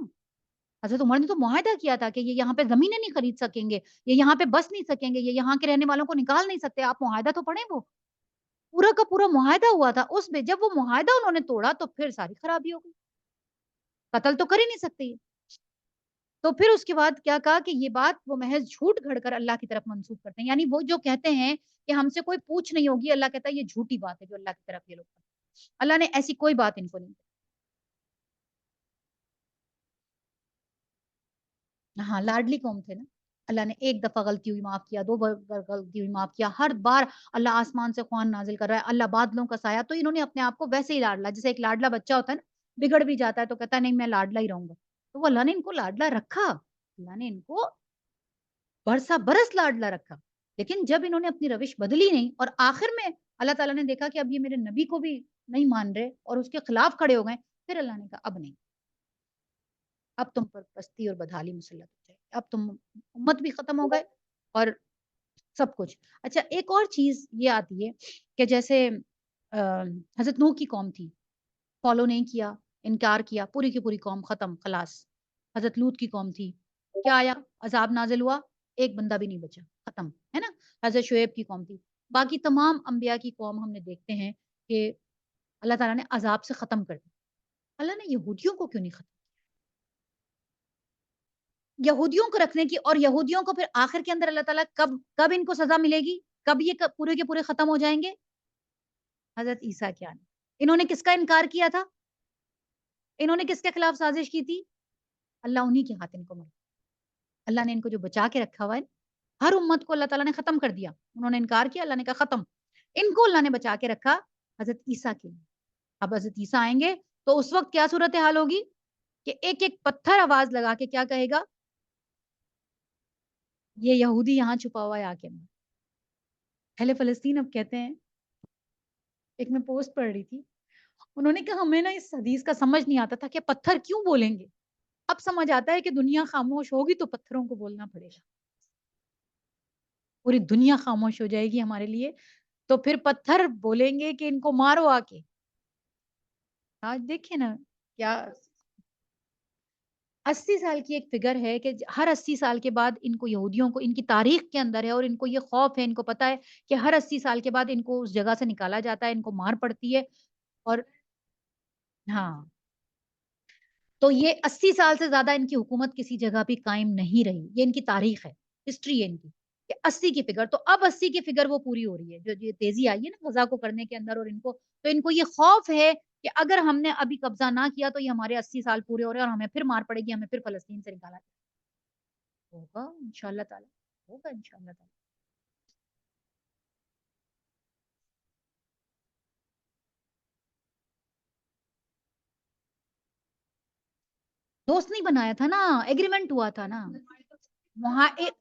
حضرت عمر نے تو معاہدہ کیا تھا کہ یہ یہاں پہ زمینیں نہیں خرید سکیں گے، یہ یہاں پہ بس نہیں سکیں گے، یہ یہاں کے رہنے والوں کو نکال نہیں سکتے، آپ معاہدہ تو پڑھیں، وہ پورا کا پورا معاہدہ ہوا تھا اس میں، جب وہ معاہدہ انہوں نے توڑا تو پھر ساری خرابی ہو گئی، قتل تو کر ہی نہیں سکتے یہ۔ تو پھر اس کے بعد کیا کہا کہ یہ بات وہ محض جھوٹ گھڑ کر اللہ کی طرف منسوخ کرتے ہیں، یعنی وہ جو کہتے ہیں کہ ہم سے کوئی پوچھ نہیں ہوگی، اللہ کہتا ہے یہ جھوٹی بات ہے جو اللہ کی طرف یہ لوگ کرتے ہیں۔ اللہ نے ایسی کوئی بات ان کو نہیں کی۔ ہاں لاڈلی قوم تھے نا، اللہ نے ایک دفعہ غلطی ہوئی معاف کیا، دو بار غلطی ہوئی معاف کیا، ہر بار اللہ آسمان سے خوان نازل کر رہا ہے، اللہ بادلوں کا سایہ، تو انہوں نے اپنے آپ کو ویسے ہی لاڈلا، جیسے ایک لاڈلا بچہ ہوتا ہے نا، بگڑ بھی جاتا ہے تو کہتا ہے نہیں میں لاڈلا ہی رہوں گا، تو وہ اللہ نے ان کو لاڈلا رکھا، اللہ نے ان کو برسا برس لاڈلا رکھا، لیکن جب انہوں نے اپنی روش بدلی نہیں اور آخر میں اللہ تعالیٰ نے دیکھا کہ اب یہ میرے نبی کو بھی نہیں مان رہے اور اس کے خلاف کھڑے ہو گئے، پھر اللہ نے کہا اب نہیں، اب تم پر پستی اور بدحالی مسلط ہو جائے، اب تم امت بھی ختم ہو گئے اور سب کچھ۔ اچھا ایک اور چیز یہ آتی ہے کہ جیسے حضرت نوح کی قوم تھی، فالو نہیں کیا، انکار کیا، پوری کی پوری قوم ختم خلاص۔ حضرت لوط کی قوم تھی، کیا آیا، عذاب نازل ہوا، ایک بندہ بھی نہیں بچا، ختم، ہے نا۔ حضرت شعیب کی قوم تھی، باقی تمام انبیاء کی قوم ہم نے دیکھتے ہیں کہ اللہ تعالیٰ نے عذاب سے ختم کر دیا۔ اللہ نے یہودیوں کو کیوں نہیں ختم؟ یہودیوں کو رکھنے کی، اور یہودیوں کو پھر آخر کے اندر اللہ تعالیٰ کب کب ان کو سزا ملے گی، کب یہ پورے کے پورے ختم ہو جائیں گے؟ حضرت عیسیٰ کیا نے، انہوں نے کس کا انکار کیا تھا، انہوں نے کس کے خلاف سازش کی تھی، اللہ انہی کے ہاتھ ان کو مار، اللہ نے ان کو جو بچا کے رکھا ہوا ہے، ہر امت کو اللہ تعالیٰ نے ختم کر دیا، انہوں نے انکار کیا، اللہ نے کہا ختم، ان کو اللہ نے بچا کے رکھا حضرت عیسیٰ کے لیے۔ اب حضرت عیسیٰ آئیں گے تو اس وقت کیا صورتحال ہوگی کہ ایک ایک پتھر آواز لگا کے کیا کہے گا، یہ یہودی یہاں چھپا ہوا ہے آ کے، اہل فلسطین اب کہتے ہیں، ایک میں پوسٹ پڑھ رہی تھی، انہوں نے کہا ہمیں نا اس حدیث کا سمجھ نہیں آتا تھا کہ پتھر کیوں بولیں گے، اب سمجھ آتا ہے کہ دنیا خاموش ہوگی تو پتھروں کو بولنا پڑے گا، پوری دنیا خاموش ہو جائے گی ہمارے لیے تو پھر پتھر بولیں گے کہ ان کو مارو آ کے۔ آج دیکھیں نا کیا 80 سال کی ایک فگر ہے کہ ہر 80 سال کے بعد ان کو یہودیوں کو ان کی تاریخ کے اندر ہے اور ان کو یہ خوف ہے، ان کو پتا ہے کہ ہر 80 سال کے بعد ان کو اس جگہ سے نکالا جاتا ہے، ان کو مار پڑتی ہے، اور ہاں تو یہ 80 سال سے زیادہ ان کی حکومت کسی جگہ بھی قائم نہیں رہی، یہ ان کی تاریخ ہے، ہسٹری ہے ان کی کہ 80 کی فگر، تو اب 80 کی فگر وہ پوری ہو رہی ہے، جو یہ تیزی آئی ہے نا غزہ کو کرنے کے اندر، اور ان کو تو ان کو یہ خوف ہے کہ اگر ہم نے ابھی قبضہ نہ کیا تو یہ ہمارے 80 سال پورے ہو رہے ہیں اور ہمیں پھر مار پڑے گی، ہمیں پھر فلسطین سے نکالا ہوگا انشاءاللہ تعالی، ہوگا انشاءاللہ تعالی۔ دوست نہیں بنایا تھا نا، ایگریمنٹ ہوا تھا نا،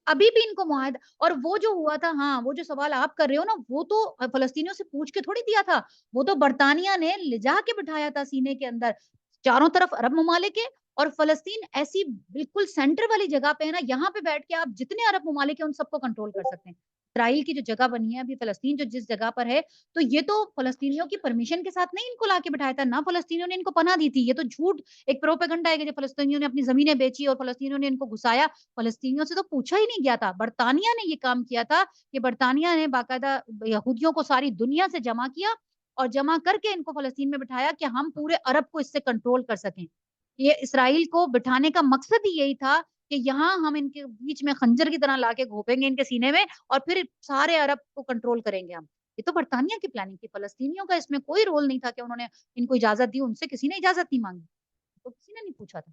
ابھی بھی ان کو معاہدہ، اور وہ جو ہوا تھا، ہاں وہ جو سوال آپ کر رہے ہو نا، وہ تو فلسطینیوں سے پوچھ کے تھوڑی دیا تھا، وہ تو برطانیہ نے لے جا کے بٹھایا تھا سینے کے اندر، چاروں طرف عرب ممالک ہے اور فلسطین ایسی بالکل سینٹر والی جگہ پہ ہے نا، یہاں پہ بیٹھ کے آپ جتنے عرب ممالک ہیں ان سب کو کنٹرول کر سکتے ہیں۔ اسرائیل کی جو جگہ بنی ہے ابھی، فلسطین جو جس جگہ پر ہے، تو یہ تو فلسطینیوں کی پرمیشن کے ساتھ نہیں ان کو لا کے بٹھایا تھا، نہ فلسطینیوں نے ان کو پناہ دی تھی، یہ تو جھوٹ ایک پروپیگنڈا ہے کہ جو فلسطینیوں نے اپنی زمینیں بیچی اور فلسطینیوں نے ان کو گھسایا، فلسطینیوں سے تو پوچھا ہی نہیں گیا تھا، برطانیہ نے یہ کام کیا تھا کہ برطانیہ نے باقاعدہ یہودیوں کو ساری دنیا سے جمع کیا اور جمع کر کے ان کو فلسطین میں بٹھایا کہ ہم پورے عرب کو اس سے کنٹرول کر سکیں۔ یہ اسرائیل کو بٹھانے کا مقصد ہی یہی تھا کہ یہاں ہم ان کے بیچ میں خنجر کی طرح لا کے گھوپیں گے ان کے سینے میں اور پھر سارے عرب کو کنٹرول کریں گے ہم۔ یہ تو برطانیہ کی پلاننگ تھی، فلسطینیوں کا اس میں کوئی رول نہیں تھا کہ انہوں نے ان کو اجازت دی، ان سے کسی نے اجازت نہیں مانگی، تو کسی نے نہیں پوچھا تھا۔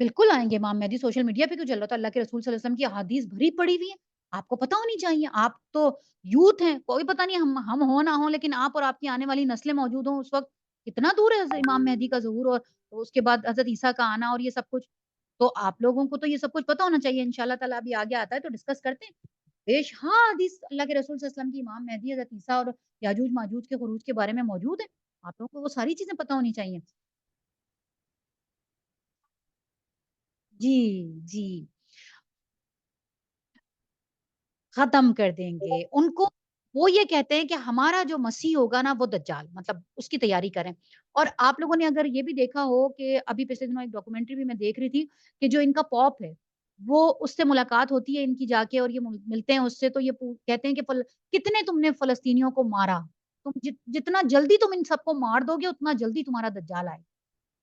بالکل آئیں گے امام مہدی، سوشل میڈیا پہ کیوں چل رہا تھا؟ اللہ کے رسول صلی اللہ علیہ وسلم کی احادیث بھری پڑی ہوئی ہیں، آپ کو پتہ ہونی چاہیے، آپ تو یوتھ ہیں، کوئی پتہ نہیں ہم ہوں نہ ہوں، لیکن آپ اور آپ کی آنے والی نسلیں موجود ہوں اس وقت، کتنا دور ہے امام مہدی کا ظہور اور اس کے بعد حضرت عیسیٰ کا آنا اور یہ سب کچھ، تو آپ لوگوں کو تو یہ سب کچھ پتہ ہونا چاہیے، انشاءاللہ تعالیٰ ابھی آگے آتا ہے تو ڈسکس کرتے ہیں۔ ہاں حدیث اللہ کے رسول صلی اللہ علیہ وسلم کی امام مہدی حضرت عیسیٰ اور یاجوج ماجوج کے خروج کے بارے میں موجود ہے، آپ لوگوں کو وہ ساری چیزیں پتہ ہونی چاہیے۔ جی، جی، ختم کر دیں گے ان کو، وہ یہ کہتے ہیں کہ ہمارا جو مسیح ہوگا نا وہ دجال، مطلب اس کی تیاری کریں۔ اور آپ لوگوں نے اگر یہ بھی دیکھا ہو کہ ابھی پچھلے دنوں ایک ڈاکومنٹری بھی میں دیکھ رہی تھی کہ جو ان کا پوپ ہے وہ اس سے ملاقات ہوتی ہے ان کی جا کے اور یہ ملتے ہیں اس سے، تو یہ کہتے ہیں کہ کتنے تم نے فلسطینیوں کو مارا، تم جتنا جلدی تم ان سب کو مار دو گے اتنا جلدی تمہارا دجال آئے،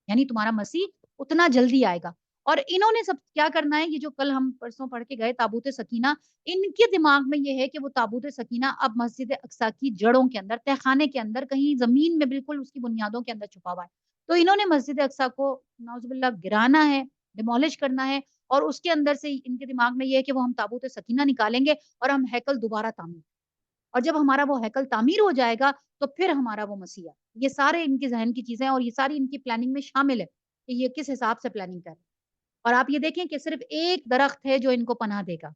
یعنی تمہارا مسیح اتنا جلدی آئے گا۔ اور انہوں نے سب کیا کرنا ہے، یہ جو کل ہم پرسوں پڑھ کے گئے تابوت سکینہ، ان کے دماغ میں یہ ہے کہ وہ تابوت سکینہ اب مسجد اقصیٰ کی جڑوں کے اندر، تہہ خانے کے اندر، کہیں زمین میں بالکل اس کی بنیادوں کے اندر چھپا ہوا ہے۔ تو انہوں نے مسجد اقصیٰ کو نعوذ باللہ گرانا ہے، ڈیمولش کرنا ہے، اور اس کے اندر سے ان کے دماغ میں یہ ہے کہ وہ ہم تابوت سکینہ نکالیں گے اور ہم ہیکل دوبارہ تعمیر، اور جب ہمارا وہ ہیکل تعمیر ہو جائے گا تو پھر ہمارا وہ مسیح ہے۔ یہ سارے ان کے ذہن کی چیزیں اور یہ ساری ان کی پلاننگ میں شامل ہے کہ یہ کس حساب سے پلاننگ کر رہے ہیں۔ اور آپ یہ دیکھیں کہ صرف ایک درخت ہے جو ان کو پناہ دے گا،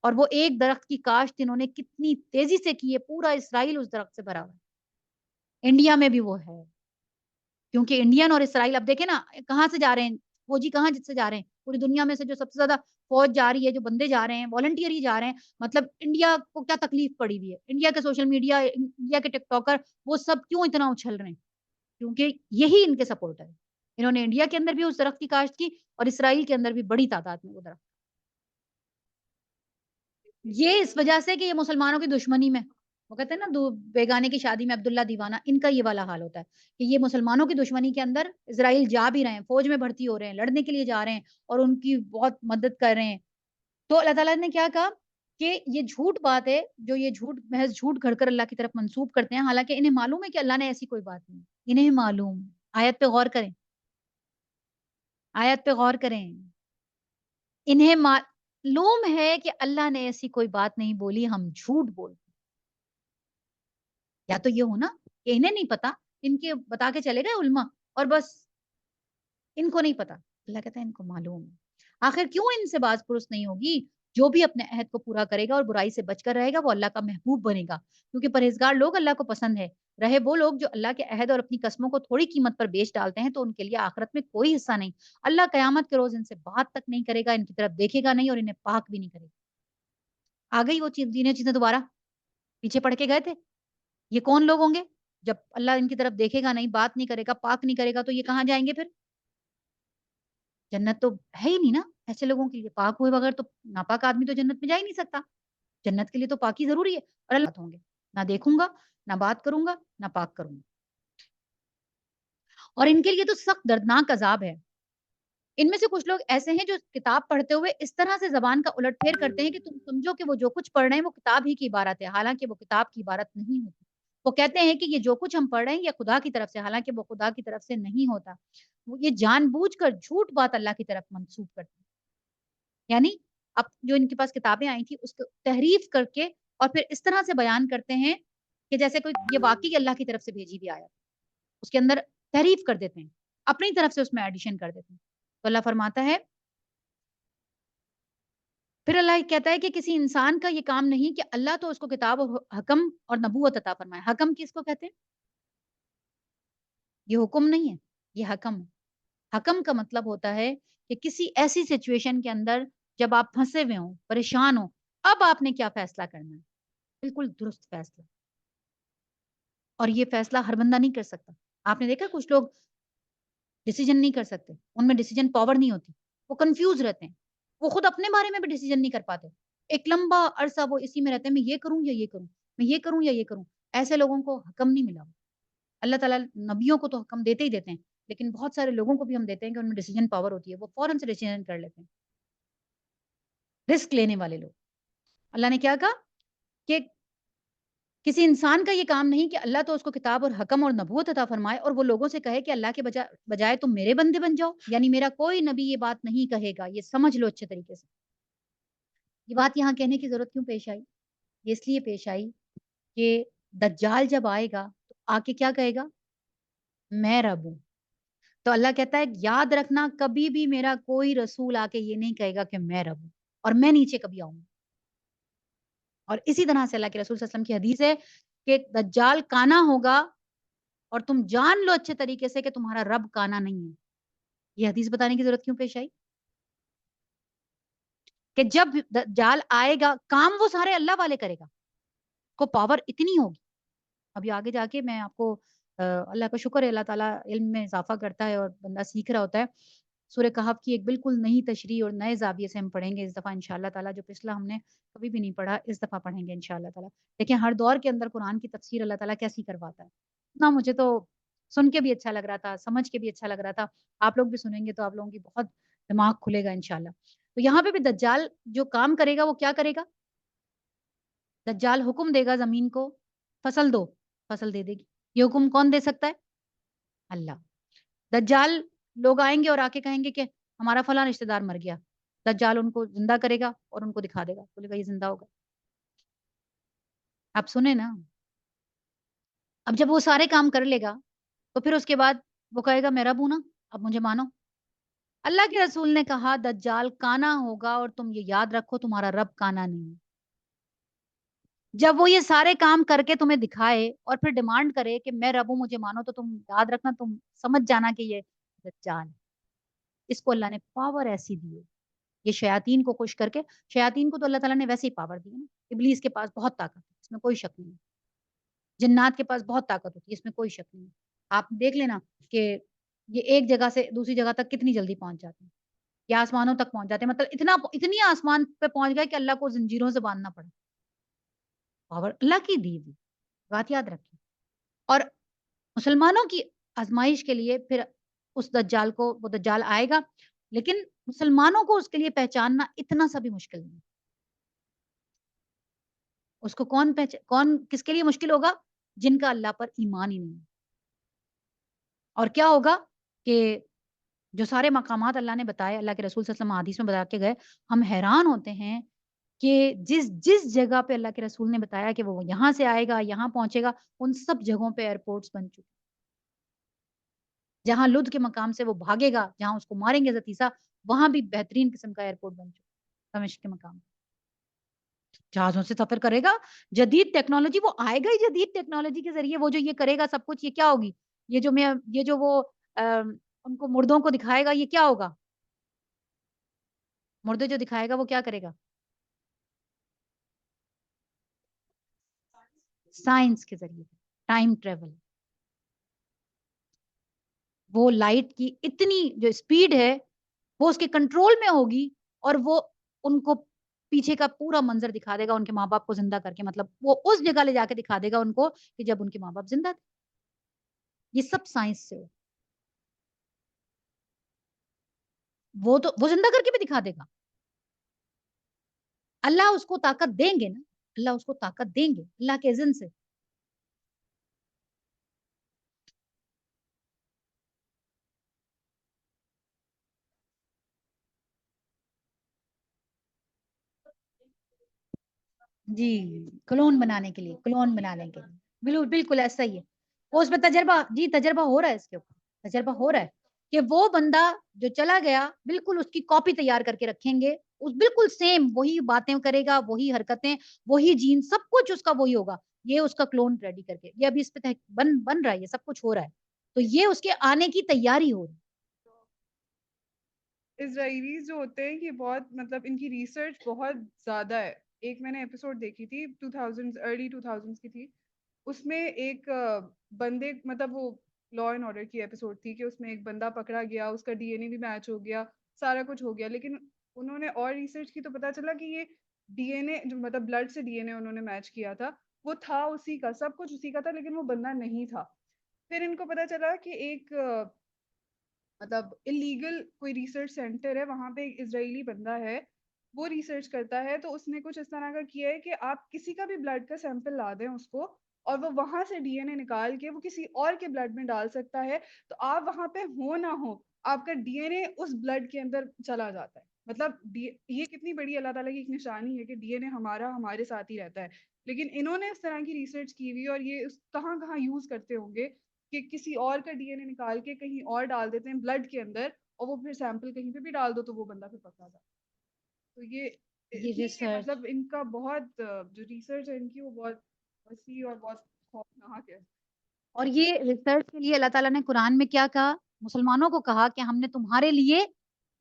اور وہ ایک درخت کی کاشت انہوں نے کتنی تیزی سے کی ہے، پورا اسرائیل اس درخت سے بھرا ہوا ہے، انڈیا میں بھی وہ ہے، کیونکہ انڈین اور اسرائیل اب دیکھیں نا کہاں سے جا رہے ہیں فوجی، کہاں جس سے جا رہے ہیں، پوری دنیا میں سے جو سب سے زیادہ فوج جا رہی ہے، جو بندے جا رہے ہیں والنٹیئر ہی جا رہے ہیں، مطلب انڈیا کو کیا تکلیف پڑی ہوئی ہے، انڈیا کے سوشل میڈیا، انڈیا کے ٹک ٹاکر وہ سب کیوں اتنا اچھل رہے ہیں، کیونکہ یہی ان کے سپورٹر ہے، انہوں نے انڈیا کے اندر بھی اس درخت کی کاشت کی اور اسرائیل کے اندر بھی بڑی تعداد میں وہ درخت، یہ اس وجہ سے کہ یہ مسلمانوں کی دشمنی میں، وہ کہتے ہیں نا دو بیگانے کی شادی میں عبداللہ دیوانہ، ان کا یہ والا حال ہوتا ہے کہ یہ مسلمانوں کی دشمنی کے اندر اسرائیل جا بھی رہے ہیں، فوج میں بھرتی ہو رہے ہیں، لڑنے کے لیے جا رہے ہیں اور ان کی بہت مدد کر رہے ہیں۔ تو اللہ تعالیٰ نے کیا کہا کہ یہ جھوٹ بات ہے، جو یہ جھوٹ محض جھوٹ گھڑ کر اللہ کی طرف منسوب کرتے ہیں، حالانکہ انہیں معلوم ہے کہ اللہ نے ایسی کوئی بات نہیں، انہیں معلوم، آیت پہ غور کریں، آیت پہ غور کریں، انہیں معلوم ہے کہ اللہ نے ایسی کوئی بات نہیں بولی، ہم جھوٹ بول، یا تو یہ ہونا کہ انہیں نہیں پتا، ان کے بتا کے چلے گئے علماء اور بس ان کو نہیں پتا، اللہ کہتا ہے ان کو معلوم ہے۔ آخر کیوں ان سے باز پرس نہیں ہوگی؟ جو بھی اپنے عہد کو پورا کرے گا اور برائی سے بچ کر رہے گا وہ اللہ کا محبوب بنے گا، کیونکہ پرہیزگار لوگ اللہ کو پسند ہے۔ رہے وہ لوگ جو اللہ کے عہد اور اپنی قسموں کو تھوڑی قیمت پر بیچ ڈالتے ہیں تو ان کے لیے آخرت میں کوئی حصہ نہیں، اللہ قیامت کے روز ان سے بات تک نہیں کرے گا، ان کی طرف دیکھے گا نہیں اور انہیں پاک بھی نہیں کرے گا۔ آ گئی وہ تینوں چیزیں دوبارہ، پیچھے پڑھ کے گئے تھے، یہ کون لوگ ہوں گے؟ جب اللہ ان کی طرف دیکھے گا نہیں، بات نہیں کرے گا، پاک نہیں کرے گا تو یہ کہاں جائیں گے پھر؟ جنت تو ہے ہی نہیں نا ایسے لوگوں کے لیے، پاک ہوئے بغیر تو ناپاک آدمی تو جنت میں جا ہی نہیں سکتا، جنت کے لیے تو پاکی ضروری ہے، اور اللہ ہوں گے، نہ دیکھوں گا، نہ بات کروں گا، نہ پاک کروں گا، اور ان کے لیے تو سخت دردناک عذاب ہے۔ ان میں سے کچھ لوگ ایسے ہیں جو کتاب پڑھتے ہوئے اس طرح سے زبان کا الٹ پھیر کرتے ہیں کہ تم سمجھو کہ وہ جو کچھ پڑھ رہے ہیں وہ کتاب ہی کی عبارت ہے، حالانکہ وہ کتاب کی عبارت نہیں ہوتی۔ وہ کہتے ہیں کہ یہ جو کچھ ہم پڑھ رہے ہیں یہ خدا کی طرف سے، حالانکہ وہ خدا کی طرف سے نہیں ہوتا۔ وہ یہ جان بوجھ کر جھوٹ بات اللہ کی طرف منسوب کرتے ہیں، یعنی اب جو ان کے پاس کتابیں آئی تھیں اس کو تحریف کر کے اور پھر اس طرح سے بیان کرتے ہیں کہ جیسے کوئی یہ واقعی اللہ کی طرف سے بھیجی بھی آیا، اس کے اندر تحریف کر دیتے ہیں، اپنی طرف سے اس میں ایڈیشن کر دیتے ہیں۔ تو اللہ فرماتا ہے، پھر اللہ کہتا ہے کہ کسی انسان کا یہ کام نہیں کہ اللہ تو اس کو کتاب اور حکم اور نبوت عطا فرمائے۔ حکم کس کو کہتے ہیں؟ یہ حکم نہیں ہے، یہ حکم ہے۔ حکم کا مطلب ہوتا ہے کہ کسی ایسی سچویشن کے اندر جب آپ پھنسے ہوئے ہوں، پریشان ہوں، اب آپ نے کیا فیصلہ کرنا ہے، بالکل درست فیصلہ، اور یہ فیصلہ ہر بندہ نہیں کر سکتا۔ آپ نے دیکھا کچھ لوگ ڈیسیجن نہیں کر سکتے، ان میں ڈیسیجن پاور نہیں ہوتی، وہ کنفیوز رہتے ہیں، وہ خود اپنے بارے میں بھی ڈیسیجن نہیں کر پاتے، ایک لمبا عرصہ وہ اسی میں رہتے ہیں، میں یہ کروں یا یہ کروں، میں یہ کروں یا یہ کروں۔ ایسے لوگوں کو حکم نہیں ملا۔ اللہ تعالیٰ نبیوں کو تو حکم دیتے ہی دیتے ہیں، لیکن بہت سارے لوگوں کو بھی ہم دیتے ہیں کہ ان میں ڈیسیجن پاور ہوتی ہے، وہ فوراً سے ڈیسیجن کر لیتے ہیں، رسک لینے والے لوگ۔ اللہ نے کیا کہا کہ کسی انسان کا یہ کام نہیں کہ اللہ تو اس کو کتاب اور حکم اور نبوت عطا فرمائے اور وہ لوگوں سے کہے کہ اللہ کے بجائے تم میرے بندے بن جاؤ. یعنی میرا کوئی نبی یہ بات نہیں کہے گا. یہ سمجھ لو اچھے طریقے سے. یہ بات یہاں کہنے کی ضرورت کیوں پیش آئی؟ یہ اس لیے پیش آئی کہ دجال جب آئے گا تو آ کے کیا کہے گا؟ میں رب ہوں. تو اللہ کہتا ہے یاد رکھنا کبھی بھی میرا کوئی رسول آ کے یہ نہیں کہے گا کہ میں رب ہوں اور میں نیچے کبھی آؤں. اور اسی طرح سے اللہ کے رسول صلی اللہ علیہ وسلم کی حدیث ہے کہ دجال کانا ہوگا اور تم جان لو اچھے طریقے سے کہ تمہارا رب کانا نہیں ہے. یہ حدیث بتانے کی ضرورت کیوں پیش آئی؟ کہ جب دجال آئے گا کام وہ سارے اللہ والے کرے گا, کو پاور اتنی ہوگی. ابھی آگے جا کے میں آپ کو اللہ کا شکر ہے اللہ تعالیٰ علم میں اضافہ کرتا ہے اور بندہ سیکھ رہا ہوتا ہے. سورہ کہف کی ایک بالکل نئی تشریح اور نئے زاویے سے ہم پڑھیں گے اس دفعہ انشاءاللہ تعالیٰ, جو پچھلا ہم نے کبھی بھی نہیں پڑھا اس دفعہ پڑھیں گے انشاءاللہ تعالیٰ. دیکھیں ہر دور کے اندر قرآن کی تفسیر اللہ تعالیٰ کیسی کرواتا ہے. اتنا مجھے تو سن کے بھی اچھا لگ رہا تھا, سمجھ کے بھی اچھا لگ رہا تھا. آپ لوگ بھی سنیں گے تو آپ لوگوں کی بہت دماغ کھلے گا انشاءاللہ. تو یہاں پہ بھی دجال جو کام کرے گا وہ کیا کرے گا؟ دجال حکم دے گا زمین کو فصل دو, فصل دے دے گی. یہ حکم کون دے سکتا ہے؟ اللہ. دجال لوگ آئیں گے اور آ کے کہیں گے کہ ہمارا فلاں رشتہ دار مر گیا. دجال ان کو زندہ کرے گا اور ان کو دکھا دے گا, بولے گا یہ زندہ ہوگا. آپ سنیں نا. اب جب وہ سارے کام کر لے گا تو پھر اس کے بعد وہ کہے گا میں رب ہوں نا, اب مجھے مانو. اللہ کے رسول نے کہا دجال کانا ہوگا اور تم یہ یاد رکھو تمہارا رب کانا نہیں. جب وہ یہ سارے کام کر کے تمہیں دکھائے اور پھر ڈیمانڈ کرے کہ میں رب ہوں مجھے مانو, تو تم یاد رکھنا, تم سمجھ جانا کہ یہ دجال. اس کو اللہ نے پاور ایسی دی ہے. یہ شیاطین کو خوش کر کے, شیاطین کو تو اللہ تعالیٰ نے ویسے ہی پاور دی ہے نا. ابلیس کے پاس بہت طاقت ہے, اس میں کوئی شک نہیں. جنات کے پاس بہت طاقت ہوتی ہے, اس میں کوئی شک نہیں. آپ دیکھ لینا کہ یہ ایک جگہ سے دوسری جگہ تک کتنی جلدی پہنچ جاتے ہیں. یہ آسمانوں تک پہنچ جاتے ہیں, مطلب اتنی آسمان پہ پہنچ گئے کہ اللہ کو زنجیروں سے باندھنا پڑا. پاور اللہ کی دی ہوئی بات یاد رکھیں. اور مسلمانوں کی آزمائش کے لیے پھر اس دجال کو, وہ دجال آئے گا, لیکن مسلمانوں کو اس کے لیے پہچاننا اتنا سا بھی مشکل نہیں. اس کو کون کس کے لیے مشکل ہوگا؟ جن کا اللہ پر ایمان ہی نہیں. اور کیا ہوگا کہ جو سارے مقامات اللہ نے بتائے, اللہ کے رسول صلی اللہ علیہ وسلم حدیث میں بتا کے گئے, ہم حیران ہوتے ہیں کہ جس جگہ پہ اللہ کے رسول نے بتایا کہ وہ یہاں سے آئے گا یہاں پہنچے گا, ان سب جگہوں پہ ایئرپورٹس بن چکے. جہاں لد کے مقام سے وہ بھاگے گا, جہاں اس کو ماریں گے زتیسا, وہاں بھی بہترین قسم کا ایئرپورٹ بن چکا دمشق کے مقام. جہازوں سے سفر کرے گا, جدید ٹیکنالوجی, وہ آئے گا ہی جدید ٹیکنالوجی کے ذریعے. وہ جو یہ کرے گا سب کچھ, یہ کیا ہوگی؟ یہ جو وہ ان کو مردوں کو دکھائے گا, یہ کیا ہوگا؟ مردے جو دکھائے گا وہ کیا کرے گا؟ سائنس کے ذریعے ٹائم ٹریول. وہ لائٹ کی اتنی جو اسپیڈ ہے وہ اس کے کنٹرول میں ہوگی, اور وہ ان کو پیچھے کا پورا منظر دکھا دے گا ان کے ماں باپ کو زندہ کر کے. مطلب وہ اس جگہ لے جا کے دکھا دے گا ان کو کہ جب ان کے ماں باپ زندہ تھے. یہ سب سائنس سے. وہ زندہ کر کے بھی دکھا دے گا. اللہ اس کو طاقت دیں گے نا, اللہ اس کو طاقت دیں گے اللہ کے اذن سے. جی, کلون بنانے کے لیے, کلون بنانے کے لیے, بالکل بالکل ایسا ہی ہے. وہ اس پہ تجربہ, جی تجربہ ہو رہا ہے, اس کے اوپر تجربہ ہو رہا ہے کہ وہ بندہ جو چلا گیا بالکل اس کی کاپی تیار کر کے رکھیں گے, اس بالکل سیم وہی باتیں کرے گا, وہی حرکتیں, وہی جین, سب کچھ اس کا وہی ہوگا. یہ اس کا کلون ریڈی کر کے, یہ ابھی اس پہ بن رہا ہے, یہ سب کچھ ہو رہا ہے. تو یہ اس کے آنے کی تیاری ہو رہی ہے. اسرائیلیز جو ہوتے ہیں یہ بہت مطلب ان کی ریسرچ بہت زیادہ ہے. ایک میں نے ایپیسوڈ دیکھی تھی 2000 ارلی 2000 کی تھی. اس میں ایک بندے مطلب وہ لا اینڈ آرڈر کی ایپیسوڈ تھی کہ اس میں ایک بندہ پکڑا گیا, اس کا ڈی این اے بھی میچ ہو گیا, سارا کچھ ہو گیا, لیکن انہوں نے اور ریسرچ کی تو پتا چلا کہ یہ ڈی این اے جو مطلب بلڈ سے ڈی این اے انہوں نے میچ کیا تھا, وہ تھا اسی کا, سب کچھ اسی کا تھا, لیکن وہ بندہ نہیں تھا. پھر ان کو پتا چلا کہ ایک مطلب الیگل کوئی ریسرچ سینٹر ہے, وہاں پہ ایک اسرائیلی بندہ ہے, وہ ریسرچ کرتا ہے. تو اس نے کچھ اس طرح کا کیا ہے کہ آپ کسی کا بھی بلڈ کا سیمپل لا دیں اس کو, اور وہ وہاں سے ڈی این اے نکال کے وہ کسی اور کے بلڈ میں ڈال سکتا ہے. تو آپ وہاں پہ ہو نہ ہو, آپ کا ڈی این اے اس بلڈ کے اندر چلا جاتا ہے. مطلب یہ کتنی بڑی اللہ تعالیٰ کی ایک نشانی ہے کہ ڈی این اے ہمارا ہمارے ساتھ ہی رہتا ہے. لیکن انہوں نے اس طرح کی ریسرچ کی ہوئی, اور یہ کہاں کہاں یوز کرتے ہوں گے کہ کسی اور کا ڈی این اے نکال کے کہیں اور ڈال دیتے ہیں بلڈ کے اندر, اور وہ پھر سیمپل کہیں پہ بھی ڈال دو تو وہ بندہ پھر پکڑا جاتا ہے. تو یہ یہ ٹھیک ہے, ریسرچ مطلب ان کا بہت جو ریسرچ ہے ان کی وہ بہت وسیع اور بہت خوفناک ہے. اور یہ ریسرچ کے لیے اللہ تعالیٰ نے قرآن میں کیا کہا؟ مسلمانوں کو کہا کہ ہم نے تمہارے لیے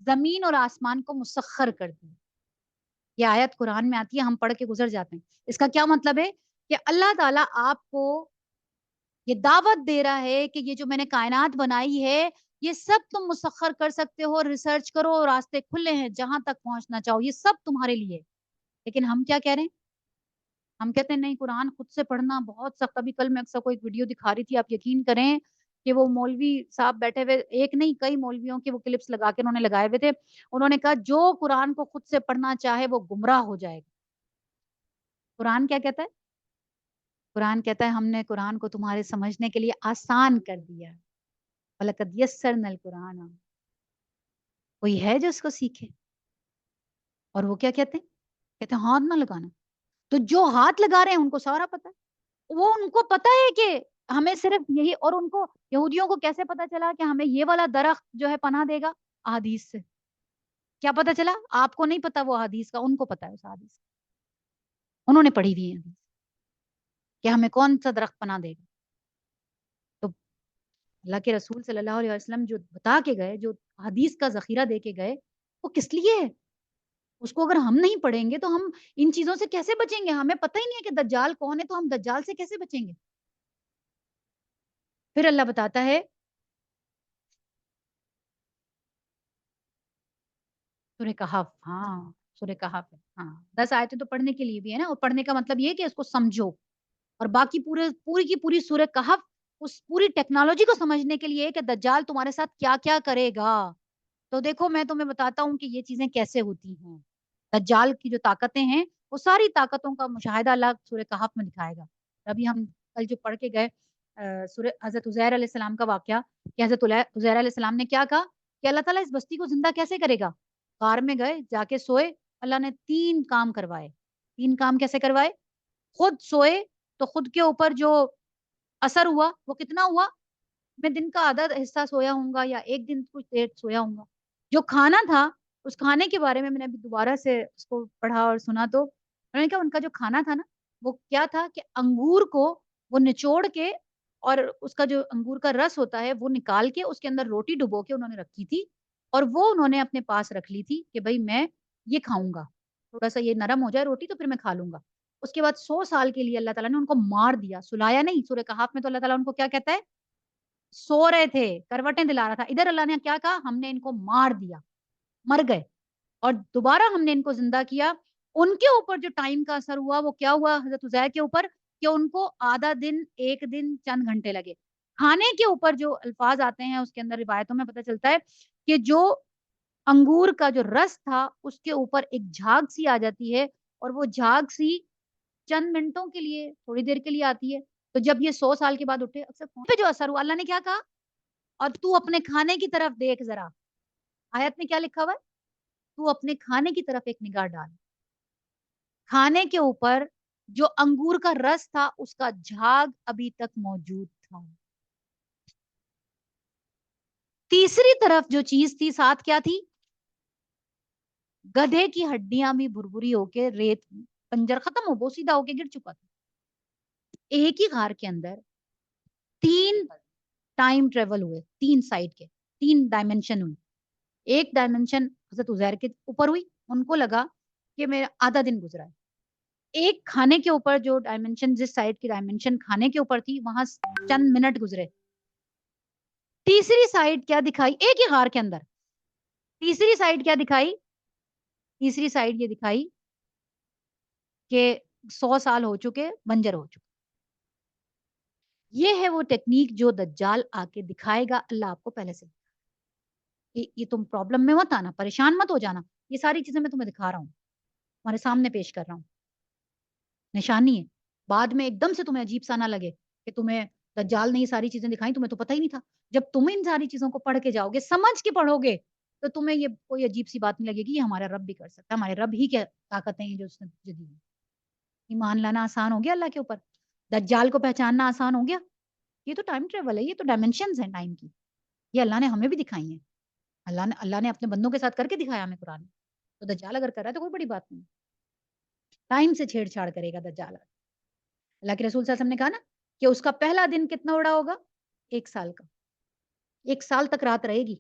زمین اور آسمان کو مسخر کر دیا. یہ آیت قرآن میں آتی ہے, ہم پڑھ کے گزر جاتے ہیں. اس کا کیا مطلب ہے؟ کہ اللہ تعالیٰ آپ کو یہ دعوت دے رہا ہے کہ یہ جو میں نے کائنات بنائی ہے یہ سب تم مسخر کر سکتے ہو, ریسرچ کرو, راستے کھلے ہیں جہاں تک پہنچنا چاہو, یہ سب تمہارے لیے. لیکن ہم کیا کہہ رہے ہیں؟ ہم کہتے ہیں نہیں, قرآن خود سے پڑھنا بہت سخت. ابھی کل میں اکثر کو ایک ویڈیو دکھا رہی تھی, آپ یقین کریں کہ وہ مولوی صاحب بیٹھے ہوئے, ایک نہیں کئی مولویوں کے وہ کلپس لگا کے انہوں نے لگائے ہوئے تھے. انہوں نے کہا جو قرآن کو خود سے پڑھنا چاہے وہ گمراہ ہو جائے گا. قرآن کیا کہتا ہے؟ قرآن کہتا ہے ہم نے قرآن کو تمہارے سمجھنے کے لیے آسان کر دیا. وَلَقَدْ يَسَّرْنَا الْقُرْآنَ, کوئی ہے جو اس کو سیکھے؟ اور وہ کیا کہتے ہیں؟ کہتے ہیں ہاتھ نہ لگانا. تو جو ہاتھ لگا رہے ہیں ان کو سارا پتا ہے, وہ ان کو پتا ہے کہ ہمیں صرف یہی. اور ان کو یہودیوں کو کیسے پتا چلا کہ ہمیں یہ والا درخت جو ہے پناہ دے گا؟ احادیث سے. کیا پتا چلا؟ آپ کو نہیں پتا وہ حدیث کا, ان کو پتا ہے اس حدیث کا, انہوں نے پڑھی ہوئی ہے حدیث کہ ہمیں کون سا درخت پناہ دے گا. تو اللہ کے رسول صلی اللہ علیہ وسلم جو بتا کے گئے, جو حدیث کا ذخیرہ دے کے گئے, وہ کس لیے ہے؟ اس کو اگر ہم نہیں پڑھیں گے تو ہم ان چیزوں سے کیسے بچیں گے؟ ہمیں پتہ ہی نہیں ہے کہ دجال کون ہے, تو ہم دجال سے کیسے بچیں گے؟ پھر اللہ بتاتا ہے سورہ کہف, ہاں سورہ کہف ہے, ہاں 10 آیتیں تو پڑھنے کے لیے بھی ہے نا, اور پڑھنے کا مطلب یہ کہ اس کو سمجھو. اور باقی پوری کی پوری سورہ کہف اس پوری ٹیکنالوجی کو سمجھنے کے لیے کہ دجال تمہارے ساتھ کیا کیا کرے گا. تو دیکھو میں تمہیں بتاتا ہوں کہ یہ چیزیں کیسے ہوتی ہیں. دجال کی جو طاقتیں ہیں وہ ساری طاقتوں کا مشاہدہ اللہ سورہ کہف میں دکھائے گا. ابھی ہم کل جو پڑھ کے گئے سورہ حضرت عزیر علیہ السلام کا واقعہ, کہ حضرت عزیر علیہ السلام نے کیا کہا کہ اللہ تعالیٰ اس بستی کو زندہ کیسے کرے گا؟ غار میں گئے, جا کے سوئے, اللہ نے 3 کام کروائے. 3 کام کیسے کروائے؟ خود سوئے تو خود کے اوپر جو اثر ہوا وہ کتنا ہوا؟ میں دن کا آدھا حصہ سویا ہوں گا یا ایک دن کچھ دیر سویا ہوں گا. جو کھانا تھا اس کھانے کے بارے میں نے ابھی دوبارہ سے اس کو پڑھا اور سنا, تو انہوں نے کہا ان کا جو کھانا تھا نا وہ کیا تھا کہ انگور کو وہ نچوڑ کے اور اس کا جو انگور کا رس ہوتا ہے وہ نکال کے اس کے اندر روٹی ڈبو کے انہوں نے رکھی تھی, اور وہ انہوں نے اپنے پاس رکھ لی تھی کہ بھائی میں یہ کھاؤں گا, تھوڑا سا یہ نرم ہو جائے روٹی تو پھر میں کھا لوں گا. اس کے بعد 100 سال کے لیے اللہ تعالیٰ نے ان کو مار دیا, سلایا نہیں. سورہ کہف میں تو اللہ تعالیٰ ان کو کیا کہتا ہے؟ سو رہے تھے, کروٹیں دلا رہا تھا. ادھر اللہ نے کیا کہا؟ ہم نے ان کو مار دیا, مر گئے, اور دوبارہ ہم نے ان کو زندہ کیا. ان کے اوپر جو ٹائم کا اثر ہوا وہ کیا ہوا حضرت عزیر کے اوپر؟ کہ ان کو آدھا دن, ایک دن, چند گھنٹے لگے. کھانے کے اوپر جو الفاظ آتے ہیں اس کے اندر روایتوں میں پتہ چلتا ہے کہ جو انگور کا جو رس تھا اس کے اوپر ایک جھاگ سی آ جاتی ہے, اور وہ جھاگ سی چند منٹوں کے لیے, تھوڑی دیر کے لیے آتی ہے. تو جب یہ 100 سال کے بعد اٹھے, اکثر پہ جو اثر ہوا, اللہ نے کیا کہا؟ اور تو اپنے کھانے کی طرف دیکھ ذرا. آیت میں کیا لکھا ہوا ہے؟ تو اپنے کھانے کی طرف ایک نگاہ ڈال. کھانے کے اوپر جو انگور کا رس تھا اس کا جھاگ ابھی تک موجود تھا. تیسری طرف جو چیز تھی ساتھ کیا تھی؟ گدھے کی ہڈیاں بھی بھربری ہو کے ریت پنجر ختم ہو, بوسیدہ ہو کے گر چکا تھا. ایک ہی غار کے اندر 3 ٹائم ٹریول ہوئے, 3 سائڈ کے 3 ڈائمینشن ہوئی. ایک ڈائمینشن حضرت عزیر کے اوپر ہوئی, ان کو لگا کہ میرا آدھا دن گزرا ہے. ایک کھانے کے اوپر جو ڈائمینشن, جس سائڈ کی ڈائمینشن کھانے کے اوپر تھی وہاں چند منٹ گزرے. تیسری سائڈ کیا دکھائی ایک ہی غار کے اندر؟ تیسری سائڈ کیا دکھائی؟ تیسری سائڈ یہ دکھائی کہ 100 سال ہو چکے, بنجر ہو چکے. یہ ہے وہ ٹیکنیک جو دجال آ کے دکھائے گا. اللہ آپ کو پہلے سے یہ تم پرابلم میں مت آنا, پریشان مت ہو جانا, یہ ساری چیزیں میں تمہیں دکھا رہا ہوں. تمہارے سامنے پیش کر رہا ہوں، نشانی ہے. بعد میں ایک دم سے تمہیں عجیب سا نہ لگے کہ تمہیں دجال نے یہ ساری چیزیں دکھائیں، تمہیں تو پتہ ہی نہیں تھا. جب تم ان ساری چیزوں کو پڑھ کے جاؤ گے، سمجھ کے پڑھو گے، تو تمہیں یہ کوئی عجیب سی بات نہیں لگے گی یہ ہمارا رب بھی کر سکتا ہے، ہمارے رب ہی کی طاقتیں ہیں جو اس نے تجھے دی ہیں. ایمان لانا آسان ہو گیا اللہ کے اوپر، دجال کو پہچاننا آسان ہو گیا. یہ تو ٹائم ٹریول ہے، یہ تو ڈائمینشنز ہیں ٹائم کی، یہ اللہ نے ہمیں بھی دکھائی ہیں. اللہ نے اپنے بندوں کے ساتھ کر کے دکھایا ہمیں قرآن میں. تو دجال اگر کر رہا ہے تو کوئی بڑی بات نہیں. ٹائم سے چھیڑ چھاڑ کرے گا دجال. اللہ کے رسول صلی اللہ علیہ وسلم نے کہا نا کہ اس کا پہلا دن کتنا بڑا ہوگا؟ 1 سال کا. 1 سال تک رات رہے گی.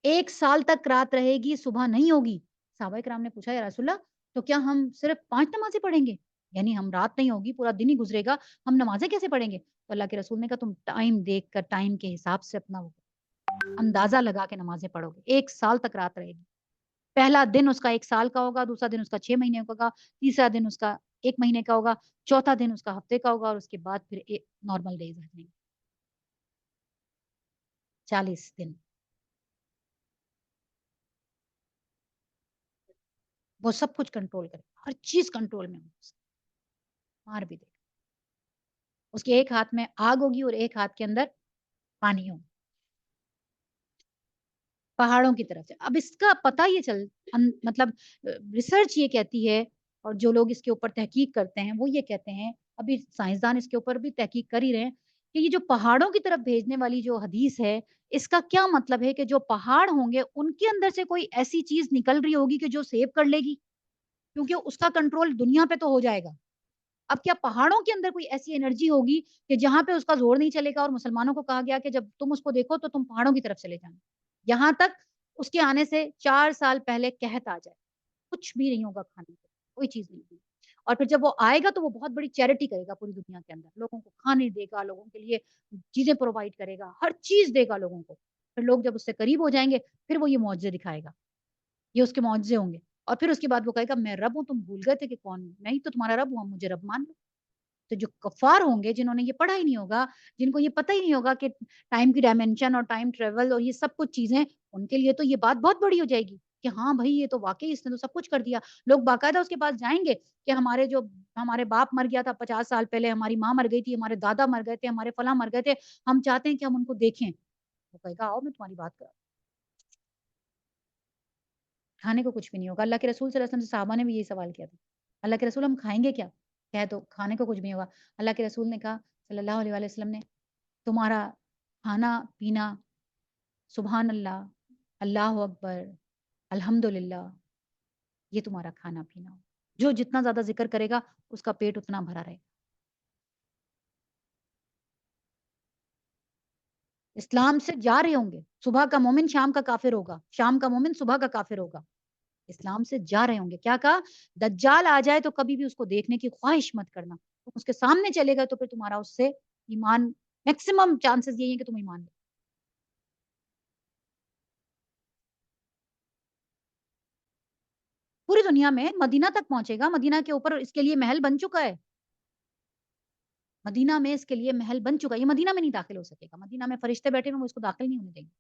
1 سال تک رات رہے گی، صبح نہیں ہوگی. صحابہ کرام نے پوچھا یا رسول اللہ تو کیا ہم صرف 5 نمازیں پڑھیں گے؟ یعنی ہم رات نہیں ہوگی، پورا دن ہی گزرے گا، ہم نمازیں کیسے پڑھیں گے؟ تو اللہ کے رسول نے کہا تم ٹائم دیکھ کر، ٹائم کے حساب سے اپنا اندازہ لگا کے نمازیں پڑھو گے. 1 سال تک رات رہے گی. پہلا دن اس کا 1 سال کا ہوگا، دوسرا دن اس کا 6 مہینے کا ہوگا، تیسرا دن اس کا 1 مہینے کا ہوگا، چوتھا دن اس کا ہفتے کا ہوگا، اور اس کے بعد پھر نارمل ڈیز آ جائیں گے. 40 دن. وہ سب کچھ کنٹرول کرے، ہر چیز کنٹرول میں ہوگی. مار بھی دے گا. اس کے ایک ہاتھ میں آگ ہوگی اور ایک ہاتھ کے اندر پانی ہوگا پہاڑوں کی طرف سے. اب اس کا پتہ یہ مطلب ریسرچ یہ کہتی ہے، اور جو لوگ اس کے اوپر تحقیق کرتے ہیں وہ یہ کہتے ہیں، ابھی سائنسدان اس کے اوپر بھی تحقیق کر ہی رہے ہیں، کہ یہ جو پہاڑوں کی طرف بھیجنے والی جو حدیث ہے، اس کا کیا مطلب ہے کہ جو پہاڑ ہوں گے ان کے اندر سے کوئی ایسی چیز نکل رہی ہوگی کہ جو سیو کر لے گی، کیونکہ اس کا کنٹرول دنیا پہ تو ہو جائے گا. اب کیا پہاڑوں کے اندر کوئی ایسی انرجی ہوگی کہ جہاں پہ اس کا زور نہیں چلے گا، اور مسلمانوں کو کہا گیا کہ جب تم اس کو دیکھو تو تم پہاڑوں کی طرف چلے جانا. یہاں تک اس کے آنے سے 4 سال پہلے قحط آ جائے، کچھ بھی نہیں ہوگا کھانے کو، کوئی چیز نہیں ہوگی. اور پھر جب وہ آئے گا تو وہ بہت بڑی چیریٹی کرے گا پوری دنیا کے اندر، لوگوں کو کھانے دے گا، لوگوں کے لیے چیزیں پرووائڈ کرے گا، ہر چیز دے گا لوگوں کو. پھر لوگ جب اس سے قریب ہو جائیں گے پھر وہ یہ معجزے دکھائے گا، یہ اس کے معجزے ہوں گے. اور پھر اس کے بعد وہ کہے گا میں رب ہوں، تم بھول گئے تھے کہ کون ہوں میں، ہی تو تمہارا رب ہوں، مجھے رب مان لو. تو جو کفار ہوں گے، جنہوں نے یہ پڑھا ہی نہیں ہوگا، جن کو یہ پتہ ہی نہیں ہوگا کہ ٹائم کی ڈائمینشن اور ٹائم ٹریول اور یہ سب کچھ چیزیں، ان کے لیے تو یہ بات بہت بڑی ہو جائے گی کہ ہاں بھائی یہ تو واقعی اس نے تو سب کچھ کر دیا. لوگ باقاعدہ اس کے پاس جائیں گے کہ ہمارے باپ مر گیا تھا 50 سال پہلے، ہماری ماں مر گئی تھی، ہمارے دادا مر گئے تھے، ہمارے فلاں مر گئے تھے، ہم چاہتے ہیں کہ ہم ان کو دیکھیں. وہ کہے گا آؤ میں تمہاری بات کرا. کھانے کو کچھ بھی نہیں ہوگا. اللہ کے رسول صلی اللہ علیہ وسلم سے صحابہ نے بھی یہی سوال کیا تھا، اللہ کے رسول ہم کھائیں گے کیا؟ کہے تو کھانے کو کچھ بھی نہیں ہوگا. اللہ کے رسول نے کہا صلی اللہ علیہ وآلہ وسلم نے، تمہارا کھانا پینا سبحان اللہ، اللہ اکبر، الحمد للہ، یہ تمہارا کھانا پینا ہو. جو جتنا زیادہ ذکر کرے گا اس کا پیٹ اتنا بھرا رہے گا. اسلام سے جا رہے ہوں گے. صبح کا مومن شام کا کافر ہوگا، شام کا مومن صبح کا کافر ہوگا. اسلام سے جا رہے ہوں گے. کیا کہا؟ دجال آ جائے تو کبھی بھی اس کو دیکھنے کی خواہش مت کرنا. تم اس کے سامنے چلے گا تو پھر تمہارا اس سے ایمان، میکسیمم چانسز یہی ہیں کہ تم ایمان لے. پوری دنیا میں مدینہ تک پہنچے گا. مدینہ کے اوپر اس کے لیے محل بن چکا ہے. مدینہ میں اس کے لیے محل بن چکا ہے. یہ مدینہ میں نہیں داخل ہو سکے گا. مدینہ میں فرشتے بیٹھے ہوئے وہ اس کو داخل نہیں ہونے دیں گے.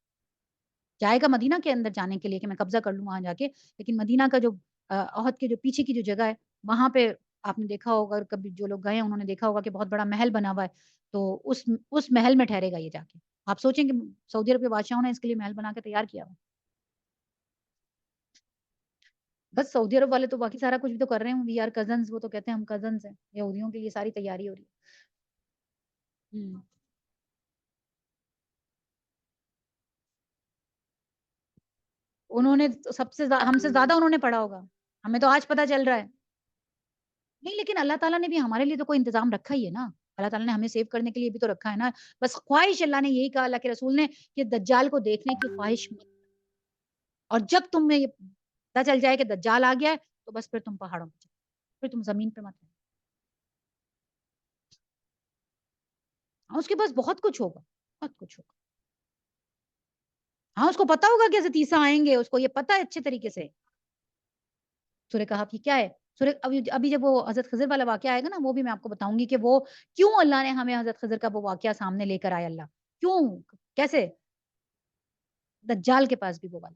جائے گا مدینہ کے اندر جانے کے لیے کہ میں قبضہ کر لوں وہاں جا کے، لیکن مدینہ کا جو عہد کے جو پیچھے کی جو جگہ ہے وہاں پہ آپ نے دیکھا ہوگا، کبھی جو لوگ گئے ہیں انہوں نے دیکھا ہوگا کہ بہت بڑا محل بنا ہوا ہے. تو اس محل میں ٹھہرے گا یہ جا کے. آپ سوچیں کہ سعودی عرب کے بادشاہوں نے اس کے لیے محل بنا کے تیار کیا ہوا. بس سعودی عرب والے تو باقی سارا کچھ بھی تو کر رہے ہیں. وی آر کزنز، وہ تو کہتے ہیں ہم کزنز ہیں. یہودیوں کے لیے ساری تیاری ہو رہی ہے. انہوں نے سب سے ہم سے زیادہ انہوں نے پڑھا ہوگا. ہمیں تو آج پتا چل رہا ہے. نہیں لیکن اللہ تعالیٰ نے بھی ہمارے لیے تو کوئی انتظام رکھا ہی ہے نا. اللہ تعالیٰ نے ہمیں سیو کرنے کے لیے بھی تو رکھا ہے نا. بس خواہش اللہ نے یہی کہا، اللہ کے رسول نے، کہ دجال کو دیکھنے کی خواہش مت. اور جب تمہیں یہ پتا چل جائے کہ دجال آ گیا ہے تو بس پھر تم پہاڑوں پہ چلو، پھر تم زمین پہ مت. ہاں اس کے پاس بہت کچھ ہوگا، بہت کچھ ہوگا. ہاں اس کو پتا ہوگا کہ تیسا آئیں گے، اس کو یہ پتا ہے اچھے طریقے سے. سورہ کہف کی کیا ہے؟ سورہ ابھی جب وہ حضرت خضر والا واقعہ آئے گا نا، وہ بھی میں آپ کو بتاؤں گی کہ وہ کیوں اللہ نے ہمیں حضرت خضر کا وہ واقعہ سامنے لے کر آیا. اللہ کیوں، کیسے؟ دجال کے پاس بھی وہ والا.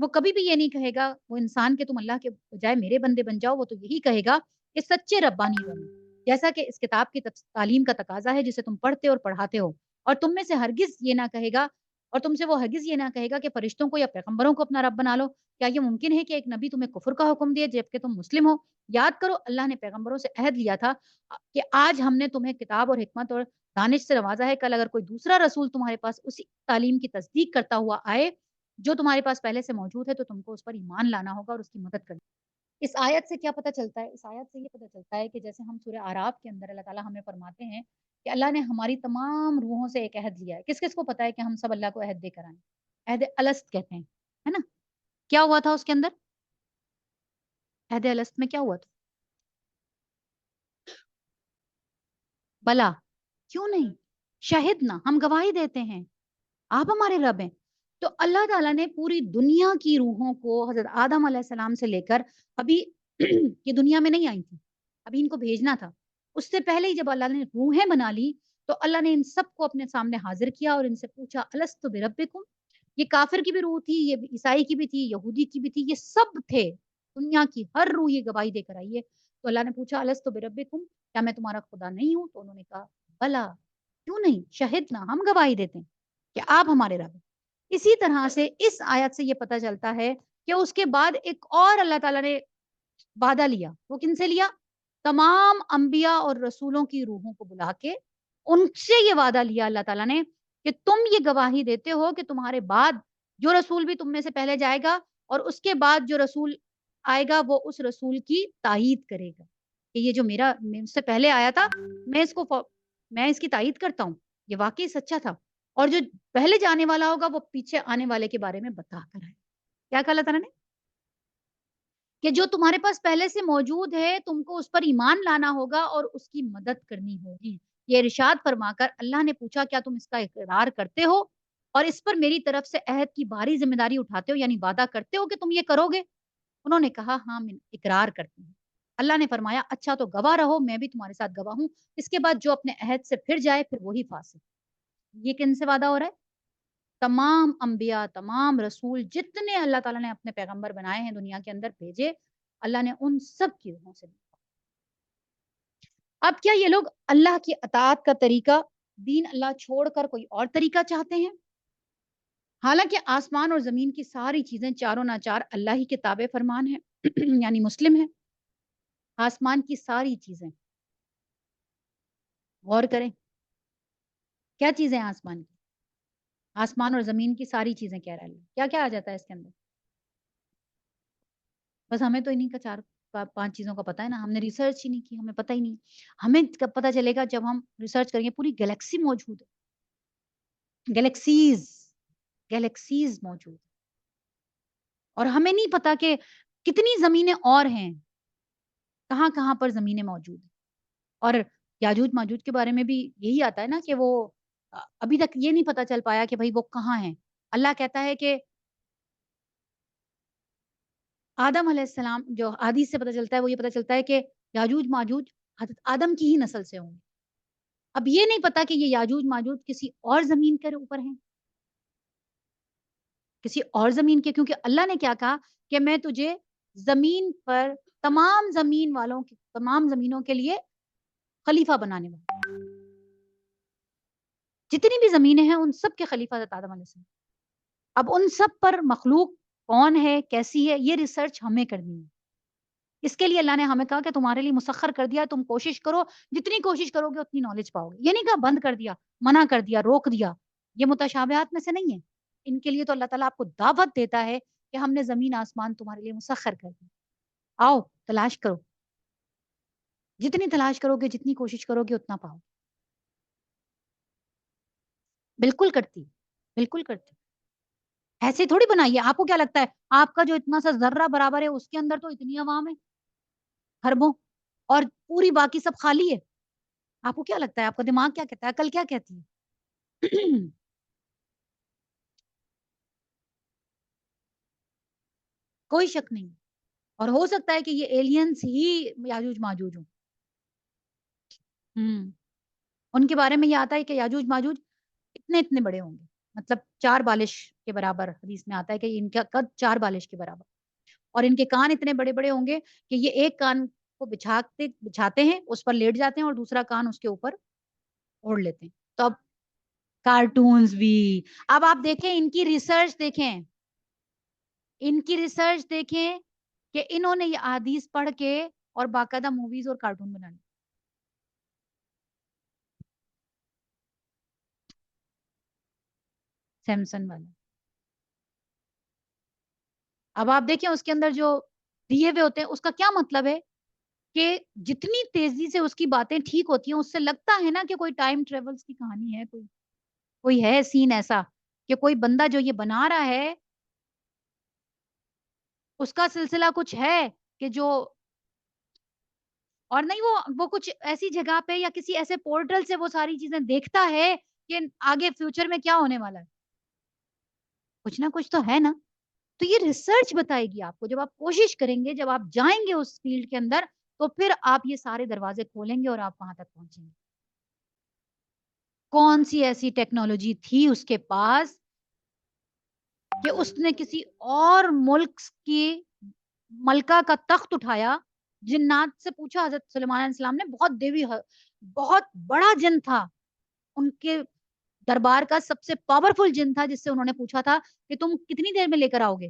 وہ کبھی بھی یہ نہیں کہے گا وہ انسان کہ تم اللہ کے بجائے میرے بندے بن جاؤ، وہ تو یہی کہے گا کہ سچے ربانی بنو، جیسا کہ اس کتاب کی تعلیم کا تقاضا ہے جسے تم پڑھتے اور پڑھاتے ہو، اور تم میں سے ہرگز یہ نہ کہے گا، اور تم سے وہ ہرگز یہ نہ کہے گا کہ فرشتوں کو یا پیغمبروں کو اپنا رب بنا لو۔ کیا یہ ممکن ہے کہ ایک نبی تمہیں کفر کا حکم دے جبکہ تم مسلم ہو؟ یاد کرو اللہ نے پیغمبروں سے عہد لیا تھا کہ آج ہم نے تمہیں کتاب اور حکمت اور دانش سے نوازا ہے، کل اگر کوئی دوسرا رسول تمہارے پاس اسی تعلیم کی تصدیق کرتا ہوا آئے جو تمہارے پاس پہلے سے موجود ہے تو تم کو اس پر ایمان لانا ہوگا اور اس کی مدد کرنی۔ اس آیت سے کیا پتہ چلتا ہے؟ اس آیت سے یہ پتہ چلتا ہے کہ جیسے ہم سورہ اعراف کے اندر اللہ تعالیٰ ہمیں فرماتے ہیں کہ اللہ نے ہماری تمام روحوں سے ایک عہد لیا ہے۔ کس کس کو پتا ہے کہ ہم سب اللہ کو عہد دے کر آئیں؟ عہد الست کہتے ہیں، ہے نا؟ کیا ہوا تھا اس کے اندر؟ عہد الست میں کیا ہوا تھا؟ بلا، کیوں نہیں؟ شہد نہ، ہم گواہی دیتے ہیں آپ ہمارے رب ہیں۔ تو اللہ تعالیٰ نے پوری دنیا کی روحوں کو حضرت آدم علیہ السلام سے لے کر ابھی یہ دنیا میں نہیں آئی تھی، ابھی ان کو بھیجنا تھا، اس سے پہلے ہی جب اللہ نے روحیں بنا لی تو اللہ نے ان سب کو اپنے سامنے حاضر کیا اور ان سے پوچھا الست بربکم، یہ کافر کی بھی روح تھی، یہ عیسائی کی بھی تھی، یہودی کی بھی تھی، یہ سب تھے، دنیا کی ہر روح یہ گواہی دے کر آئی ہے۔ تو اللہ نے پوچھا الست بربکم، کیا میں تمہارا خدا نہیں ہوں؟ تو انہوں نے کہا بلا، کیوں نہیں، شہدنا، ہم گواہی دیتے ہیں کہ آپ ہمارے رب ہیں۔ اسی طرح سے اس آیت سے یہ پتہ چلتا ہے کہ اس کے بعد ایک اور اللہ تعالیٰ نے وعدہ لیا، وہ کن سے لیا؟ تمام انبیاء اور رسولوں کی روحوں کو بلا کے ان سے یہ وعدہ لیا اللہ تعالیٰ نے کہ تم یہ گواہی دیتے ہو کہ تمہارے بعد جو رسول بھی تم میں سے پہلے جائے گا اور اس کے بعد جو رسول آئے گا وہ اس رسول کی تائید کرے گا کہ یہ جو میرا اس سے پہلے آیا تھا میں اس کی تائید کرتا ہوں، یہ واقعی سچا تھا، اور جو پہلے جانے والا ہوگا وہ پیچھے آنے والے کے بارے میں بتا کر آئے۔ کیا کہا اللہ تعالیٰ نے؟ کہ جو تمہارے پاس پہلے سے موجود ہے تم کو اس پر ایمان لانا ہوگا اور اس کی مدد کرنی ہوگی۔ یہ ارشاد فرما کر اللہ نے پوچھا کیا تم اس کا اقرار کرتے ہو اور اس پر میری طرف سے عہد کی بھاری ذمہ داری اٹھاتے ہو، یعنی وعدہ کرتے ہو کہ تم یہ کرو گے؟ انہوں نے کہا ہاں میں اقرار کرتی ہوں۔ اللہ نے فرمایا اچھا تو گواہ رہو، میں بھی تمہارے ساتھ گواہ ہوں، اس کے بعد جو اپنے عہد سے پھر جائے پھر وہی فاسق۔ یہ کن سے وعدہ ہو رہا ہے؟ تمام انبیاء، تمام رسول جتنے اللہ تعالیٰ نے اپنے پیغمبر بنائے ہیں دنیا کے اندر بھیجے، اللہ نے ان سب کی روحوں سے لیا۔ اب کیا یہ لوگ اللہ کی اطاعت کا طریقہ، دین اللہ چھوڑ کر کوئی اور طریقہ چاہتے ہیں؟ حالانکہ آسمان اور زمین کی ساری چیزیں چاروں ناچار اللہ ہی کے تابع فرمان ہیں یعنی مسلم ہیں۔ آسمان کی ساری چیزیں، غور کریں کیا چیزیں ہیں آسمان کی؟ آسمان اور زمین کی ساری چیزیں کہہ رہا ہے اللہ، کیا کیا آ جاتا ہے اس کے اندر؟ بس ہمیں تو انہیں کا 4-5 چیزوں کا پتا ہے نا، ہم نے ریسرچ ہی نہیں کی، ہمیں پتہ ہی نہیں۔ ہمیں کب پتہ چلے گا؟ جب ہم ریسرچ کریں گے۔ پوری گلیکسی موجود ہے، گلیکسیز موجود ہے، اور ہمیں نہیں پتا کہ کتنی زمینیں اور ہیں، کہاں کہاں پر زمینیں موجود ہیں۔ اور یاجوج ماجوج کے بارے میں بھی یہی آتا ہے نا کہ وہ ابھی تک یہ نہیں پتا چل پایا کہ بھائی وہ کہاں ہیں۔ اللہ کہتا ہے کہ آدم علیہ السلام، جو حدیث سے پتہ چلتا ہے وہ یہ پتہ چلتا ہے کہ یاجوج ماجوج حضرت آدم کی ہی نسل سے ہوں گے۔ اب یہ نہیں پتا کہ یہ یاجوج ماجوج کسی اور زمین کے اوپر ہیں، کسی اور زمین کے، کیونکہ اللہ نے کیا کہا کہ میں تجھے زمین پر تمام زمین والوں کی تمام زمینوں کے لیے خلیفہ بنانے والا، جتنی بھی زمینیں ہیں ان سب کے خلیفہ حضرت آدم علیہ السلام۔ اب ان سب پر مخلوق کون ہے، کیسی ہے، یہ ریسرچ ہمیں کرنی ہے۔ اس کے لیے اللہ نے ہمیں کہا کہ تمہارے لیے مسخر کر دیا، تم کوشش کرو، جتنی کوشش کرو گے اتنی نالج پاؤ گے۔ یہ نہیں کہا بند کر دیا، منع کر دیا، روک دیا، یہ متشابہات میں سے نہیں ہے۔ ان کے لیے تو اللہ تعالیٰ آپ کو دعوت دیتا ہے کہ ہم نے زمین آسمان تمہارے لیے مسخر کر دی، آؤ تلاش کرو، جتنی تلاش کرو گے جتنی کوشش کرو گے اتنا پاؤ۔ بالکل کرتی، بالکل کرتی، ایسے تھوڑی بنائیے۔ آپ کو کیا لگتا ہے آپ کا جو اتنا سا ذرہ برابر ہے اس کے اندر تو اتنی عوام ہے خربوں، اور پوری باقی سب خالی ہے؟ آپ کو کیا لگتا ہے؟ آپ کا دماغ کیا کہتا ہے؟ عقل کیا کہتی ہے؟ کوئی شک نہیں، اور ہو سکتا ہے کہ یہ ایلینز ہی یاجوج ماجوج ہوں۔ ان کے بارے میں یہ آتا ہے کہ یاجوج ماجوج اتنے اتنے بڑے ہوں گے، مطلب 4 بالش کے برابر حدیث میں آتا ہے کہ ان کا قد 4 بالش کے برابر, اور ان کے کان اتنے بڑے بڑے ہوں گے کہ یہ ایک کان کو بچھاتے ہیں, اس پر لیٹ جاتے ہیں اور دوسرا کان اس کے اوپر اوڑھ لیتے ہیں. تو اب کارٹونز بھی, اب آپ دیکھیں ان کی ریسرچ دیکھیں, ان کی ریسرچ دیکھیں کہ انہوں نے یہ احادیث پڑھ کے اور باقاعدہ موویز اور کارٹون بنا لی. سیمسن والا, اب آپ دیکھیں اس کے اندر جو دیے ہوئے ہوتے ہیں اس کا کیا مطلب ہے کہ جتنی تیزی سے اس کی باتیں ٹھیک ہوتی ہیں اس سے لگتا ہے نا کہ کوئی ٹائم ٹریولز کی کہانی ہے, کوئی ہے سین ایسا کہ کوئی بندہ جو یہ بنا رہا ہے اس کا سلسلہ کچھ ہے کہ جو, اور نہیں وہ کچھ ایسی جگہ پہ یا کسی ایسے پورٹل سے وہ ساری چیزیں دیکھتا ہے کہ آگے فیوچر میں کیا ہونے والا ہے, کچھ نہ کچھ تو ہے نا. تو یہ ریسرچ بتائے گی آپ کو, جب آپ کوشش کریں گے, جب آپ جائیں گے اس فیلڈ کے اندر, تو پھر آپ یہ سارے دروازے کھولیں گے اور آپ وہاں تک پہنچیں گے. کون سی ایسی ٹیکنالوجی تھی اس کے پاس کہ اس نے کسی اور ملک کی ملکہ کا تخت اٹھایا, جنات سے پوچھا, حضرت سلیمان علیہ السلام نے, بہت دیوی بہت بڑا جن تھا ان کے دربار کا, سب سے پاورفل جن تھا, جس سے انہوں نے پوچھا تھا کہ تم کتنی دیر میں لے کر آؤ گے.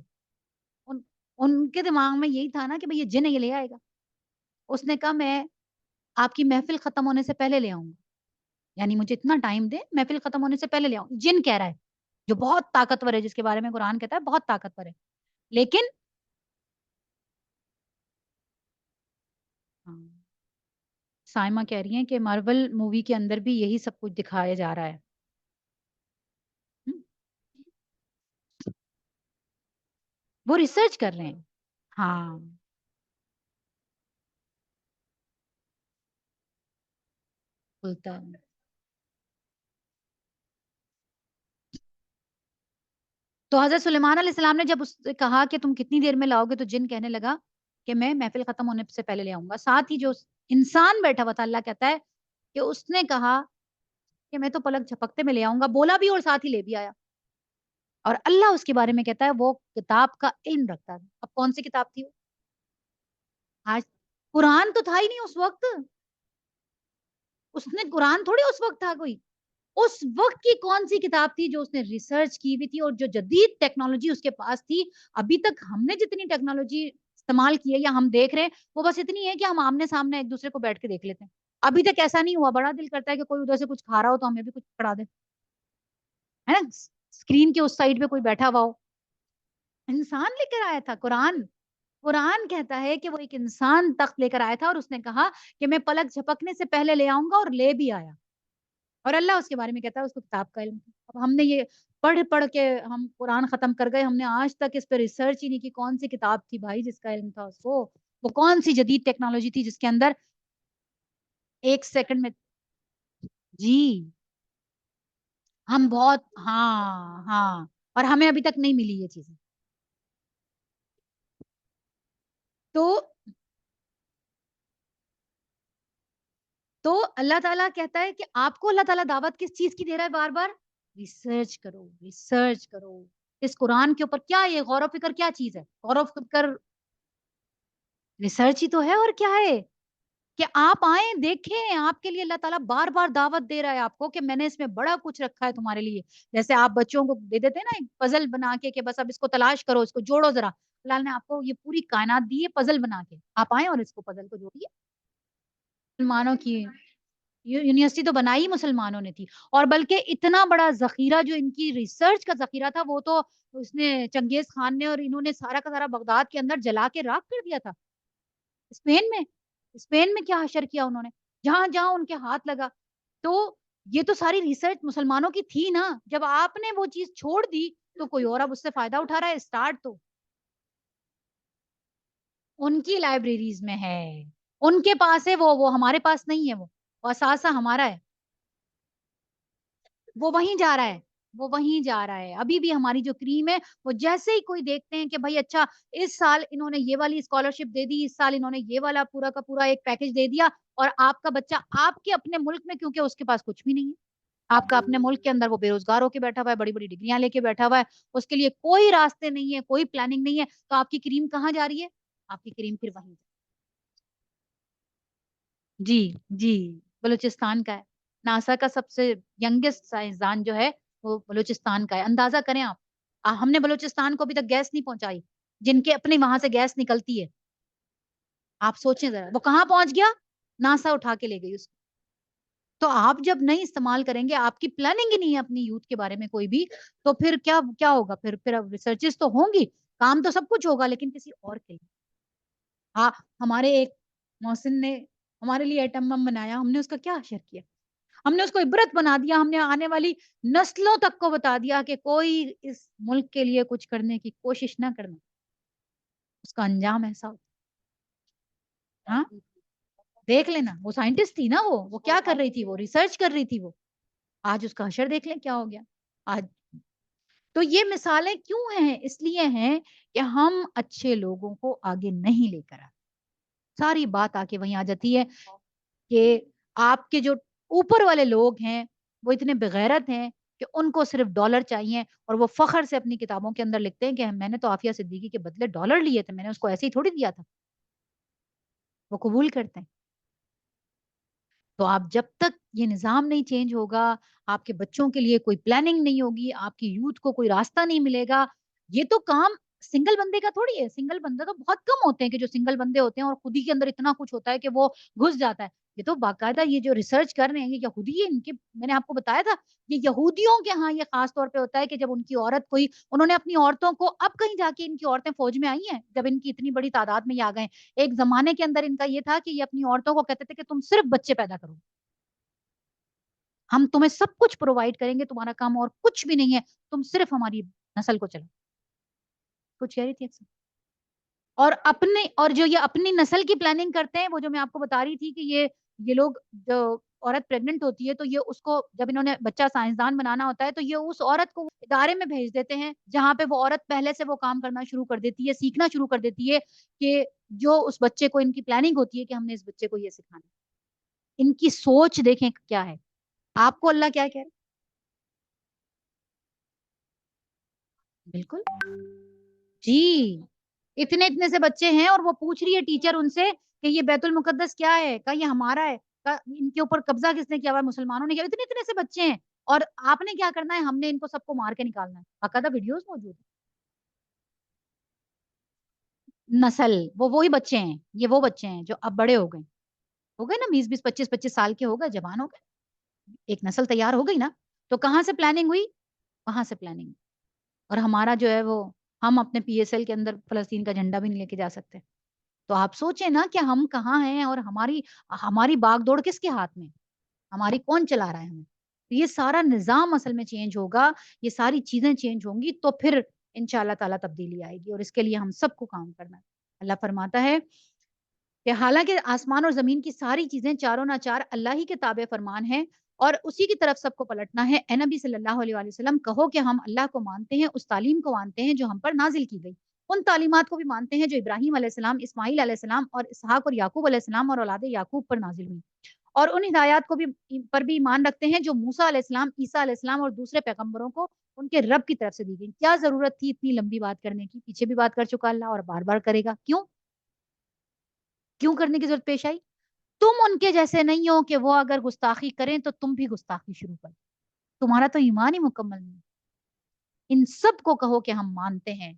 ان کے دماغ میں یہی تھا نا کہ بھئی یہ جن یہ لے آئے گا. اس نے کہا میں آپ کی محفل ختم ہونے سے پہلے لے آؤں گا, یعنی مجھے اتنا ٹائم دے, محفل ختم ہونے سے پہلے لے آؤں. جن کہہ رہا ہے جو بہت طاقتور ہے, جس کے بارے میں قرآن کہتا ہے بہت طاقتور ہے, لیکن سائمہ کہہ رہی ہیں کہ مارول مووی کے اندر بھی یہی سب کچھ دکھایا جا رہا ہے. وہ ریسرچ کر رہے ہیں. ہاں بولتا ہے. تو حضرت سلیمان علیہ السلام نے جب اس سے کہا کہ تم کتنی دیر میں لاؤ گے, تو جن کہنے لگا کہ میں محفل ختم ہونے سے پہلے لے آؤں گا. ساتھ ہی جو انسان بیٹھا ہوا تھا, اللہ کہتا ہے کہ اس نے کہا کہ میں تو پلک جھپکتے میں لے آؤں گا, بولا بھی اور ساتھ ہی لے بھی آیا. اور اللہ اس کے بارے میں کہتا ہے وہ کتاب کا علم رکھتا ہے. اب کون سی کتاب تھی وہ؟ آج قرآن تو تھا ہی نہیں اس وقت, اس نے قرآن تھوڑی اس وقت تھا کوئی, اس وقت کی کون سی کتاب تھی جو اس نے ریسرچ کی ہوئی تھی اور جو جدید ٹیکنالوجی اس کے پاس تھی. ابھی تک ہم نے جتنی ٹیکنالوجی استعمال کی ہے یا ہم دیکھ رہے ہیں وہ بس اتنی ہے کہ ہم آمنے سامنے ایک دوسرے کو بیٹھ کے دیکھ لیتے ہیں. ابھی تک ایسا نہیں ہوا. بڑا دل کرتا ہے کہ کوئی ادھر سے کچھ کھا رہا ہو تو ہمیں بھی کچھ پکڑا دے, ہے نا, اسکرین کے اس سائڈ پہ کوئی بیٹھا ہوا ہو. انسان لے کر آیا تھا قرآن. قرآن کہتا ہے کہ وہ ایک انسان تخت لے کر آیا تھا اور اس نے کہا کہ میں پلک جھپکنے سے پہلے لے آؤں گا, اور لے بھی آیا. اور اللہ اس کے بارے میں کہتا ہے اس کو کتاب کا علم. اب ہم نے یہ پڑھ کے ہم قرآن ختم کر گئے, ہم نے آج تک اس پہ ریسرچ ہی نہیں کی کون سی کتاب تھی بھائی جس کا علم تھا اس کو, وہ کون سی جدید ٹیکنالوجی تھی جس کے اندر ایک سیکنڈ میں. جی ہم بہت, ہاں ہاں, اور ہمیں ابھی تک نہیں ملی یہ چیزیں. تو اللہ تعالیٰ کہتا ہے کہ آپ کو اللہ تعالیٰ دعوت کس چیز کی دے رہا ہے بار بار؟ ریسرچ کرو, ریسرچ کرو اس قرآن کے اوپر. کیا یہ غور و فکر کیا چیز ہے؟ غور و فکر ریسرچ ہی تو ہے. اور کیا ہے کہ آپ آئیں دیکھیں, آپ کے لیے اللہ تعالیٰ بار بار دعوت دے رہا ہے آپ کو کہ میں نے اس میں بڑا کچھ رکھا ہے تمہارے لیے. جیسے آپ بچوں کو دے دیتے ہیں نا ایک پزل بنا کے کہ بس اب اس کو تلاش کرو, اس کو جوڑو ذرا. اللہ نے آپ کو یہ پوری کائنات دی ہے پزل بنا کے, آپ آئیں اور اس کو پزل کو جوڑیے. مسلمانوں کی یونیورسٹی تو بنائی مسلمانوں نے تھی, اور بلکہ اتنا بڑا ذخیرہ جو ان کی ریسرچ کا ذخیرہ تھا وہ تو اس نے چنگیز خان نے اور انہوں نے سارا کا سارا بغداد کے اندر جلا کے راکھ کر دیا تھا. اسپین میں کیا حشر کیا انہوں نے, جہاں جہاں ان کے ہاتھ لگا. تو یہ تو ساری ریسرچ مسلمانوں کی تھی نا. جب آپ نے وہ چیز چھوڑ دی تو کوئی اور اب اس سے فائدہ اٹھا رہا ہے. اسٹارٹ تو ان کی لائبریریز میں ہے, ان کے پاس ہے, وہ ہمارے پاس نہیں ہے. وہ اثاثہ ہمارا ہے, وہ وہیں جا رہا ہے, وہ وہیں جا رہا ہے. ابھی بھی ہماری جو کریم ہے وہ جیسے ہی کوئی دیکھتے ہیں کہ بھائی اچھا اس سال انہوں نے یہ والی اسکالرشپ دے دی, اس سال انہوں نے یہ والا پورا کا پورا ایک پیکج دے دیا, اور آپ کا بچہ آپ کے اپنے ملک میں, کیونکہ اس کے پاس کچھ بھی نہیں ہے, آپ کا اپنے ملک کے اندر وہ بے روزگار ہو کے بیٹھا ہوا ہے, بڑی بڑی ڈگریاں لے کے بیٹھا ہوا ہے, اس کے لیے کوئی راستے نہیں ہے, کوئی پلاننگ نہیں ہے, تو آپ کی کریم کہاں جا رہی ہے؟ آپ کی کریم پھر وہیں. جی جی, بلوچستان کا ہے. ناسا کا سب سے ینگسٹ سائنسدان جو ہے وہ بلوچستان کا ہے. اندازہ کریں آپ, ہم نے بلوچستان کو ابھی تک گیس نہیں پہنچائی, جن کے اپنے وہاں سے گیس نکلتی ہے. آپ سوچیں ذرا, وہ کہاں پہنچ گیا؟ ناسا اٹھا کے لے گئی اس کو. تو آپ جب نہیں استعمال کریں گے, آپ کی پلاننگ ہی نہیں ہے اپنی یوتھ کے بارے میں کوئی بھی, تو پھر کیا ہوگا؟ پھر ریسرچز تو ہوں گی, کام تو سب کچھ ہوگا, لیکن کسی اور کے لیے. ہاں, ہمارے ایک محسن نے ہمارے لیے ایٹم بم بنایا, ہم نے اس کا کیا اشر کیا؟ ہم نے اس کو عبرت بنا دیا, ہم نے آنے والی نسلوں تک کو بتا دیا کہ کوئی اس ملک کے لیے کچھ کرنے کی کوشش نہ کرنا, اس کا انجام ایسا ہوتا. ہاں, دیکھ لینا, وہ سائنٹسٹ تھی نا, وہ کیا کر رہی تھی؟ وہ ریسرچ کر رہی تھی. وہ آج اس کا حشر دیکھ لیں کیا ہو گیا آج. تو یہ مثالیں کیوں ہیں؟ اس لیے ہیں کہ ہم اچھے لوگوں کو آگے نہیں لے کر آتے. ساری بات آ کے وہیں آ جاتی ہے کہ آپ کے جو اوپر والے لوگ ہیں وہ اتنے بغیرت ہیں کہ ان کو صرف ڈالر چاہیے, اور وہ فخر سے اپنی کتابوں کے اندر لکھتے ہیں کہ میں نے تو عافیہ صدیقی کے بدلے ڈالر لیے تھے, میں نے اس کو ایسے ہی تھوڑی دیا تھا. وہ قبول کرتے ہیں. تو آپ جب تک یہ نظام نہیں چینج ہوگا, آپ کے بچوں کے لیے کوئی پلاننگ نہیں ہوگی, آپ کی یوتھ کو کوئی راستہ نہیں ملے گا. یہ تو کام سنگل بندے کا تھوڑی ہے. سنگل بندہ تو بہت کم ہوتے ہیں کہ جو سنگل بندے ہوتے ہیں اور خود ہی کے اندر اتنا کچھ ہوتا ہے کہ وہ گھس جاتا ہے. یہ تو باقاعدہ یہ جو ریسرچ کر رہے ہیں یہ یہودی ہے, ان کے میں نے آپ کو بتایا تھا, یہ یہودیوں کے ہاں یہ خاص طور پہ ہوتا ہے کہ جب ان کی عورت کوئی, انہوں نے اپنی عورتوں کو, اب کہیں جا کے ان کی عورتیں فوج میں آئی ہیں, جب ان کی اتنی بڑی تعداد میں یہ آ گئے. ایک زمانے کے اندر ان کا یہ تھا کہ یہ اپنی عورتوں کو کہتے تھے کہ تم صرف بچے پیدا کرو, ہم تمہیں سب کچھ پرووائڈ کریں گے, تمہارا کام اور کچھ بھی نہیں ہے, تم صرف ہماری نسل کو چلاؤ. کچھ کہہ رہی تھی اکثر. اور جو یہ اپنی نسل کی پلاننگ کرتے ہیں, وہ جو میں آپ کو بتا رہی تھی کہ یہ لوگ, جو عورت پریگنٹ ہوتی ہے تو یہ اس کو, جب انہوں نے بچہ سائنسدان بنانا ہوتا ہے تو یہ اس عورت کو ادارے میں بھیج دیتے ہیں جہاں پہ وہ عورت پہلے سے وہ کام کرنا شروع کر دیتی ہے, سیکھنا شروع کر دیتی ہے کہ جو اس بچے کو, ان کی پلاننگ ہوتی ہے کہ ہم نے اس بچے کو یہ سکھانا. ان کی سوچ دیکھیں کیا ہے. آپ کو اللہ کیا کہہ رہے؟ بالکل جی, اتنے سے بچے ہیں اور وہ پوچھ رہی ہے ٹیچر ان سے کہ یہ بیت المقدس کیا ہے, کہ یہ ہمارا ہے, ان کے اوپر قبضہ کس نے کیا ہوا ہے؟ مسلمانوں نے کیا. اتنے سے بچے ہیں, اور آپ نے کیا کرنا ہے؟ ہم نے ان کو سب کو مار کے نکالنا ہے. باقاعدہ ویڈیوز موجود ہیں. نسل وہ وہی بچے ہیں, یہ وہ بچے ہیں جو اب بڑے ہو گئے نا, 20-25 کے ہو گئے, جوان ہو گئے, ایک نسل تیار ہو گئی نا. تو کہاں سے پلاننگ ہوئی؟ وہاں سے پلاننگ. اور ہمارا جو ہے وہ, ہم اپنے پی ایس ایل کے اندر فلسطین کا جھنڈا بھی نہیں لے کے جا سکتے. تو آپ سوچیں نا کہ ہم کہاں ہیں, اور ہماری باغ دوڑ کس کے ہاتھ میں, ہماری کون چلا رہا ہے ہمیں. یہ سارا نظام اصل میں چینج ہوگا, یہ ساری چیزیں چینج ہوں گی, تو پھر انشاءاللہ تعالیٰ تبدیلی آئے گی, اور اس کے لیے ہم سب کو کام کرنا ہے. اللہ فرماتا ہے کہ حالانکہ آسمان اور زمین کی ساری چیزیں چاروں نہ چار اللہ ہی کے تابع فرمان ہیں, اور اسی کی طرف سب کو پلٹنا ہے. اے نبی صلی اللہ علیہ وسلم, کہو کہ ہم اللہ کو مانتے ہیں, اس تعلیم کو مانتے ہیں جو ہم پر نازل کی گئی, ان تعلیمات کو بھی مانتے ہیں جو ابراہیم علیہ السلام, اسماعیل علیہ السلام اور اسحاق اور یعقوب علیہ السلام اور اولاد یعقوب پر نازل ہوئی, اور ان ہدایات کو بھی پر بھی ایمان رکھتے ہیں جو موسیٰ علیہ السلام, عیسیٰ علیہ السلام اور دوسرے پیغمبروں کو ان کے رب کی طرف سے دی گئی. کیا ضرورت تھی اتنی لمبی بات کرنے کی؟ پیچھے بھی بات کر چکا اللہ, اور بار بار کرے گا. کیوں کرنے کی ضرورت پیش آئی؟ تم ان کے جیسے نہیں ہو کہ وہ اگر گستاخی کریں تو تم بھی گستاخی شروع کرو. تمہارا تو ایمان ہی مکمل نہیں. ان سب کو کہو کہ ہم مانتے ہیں,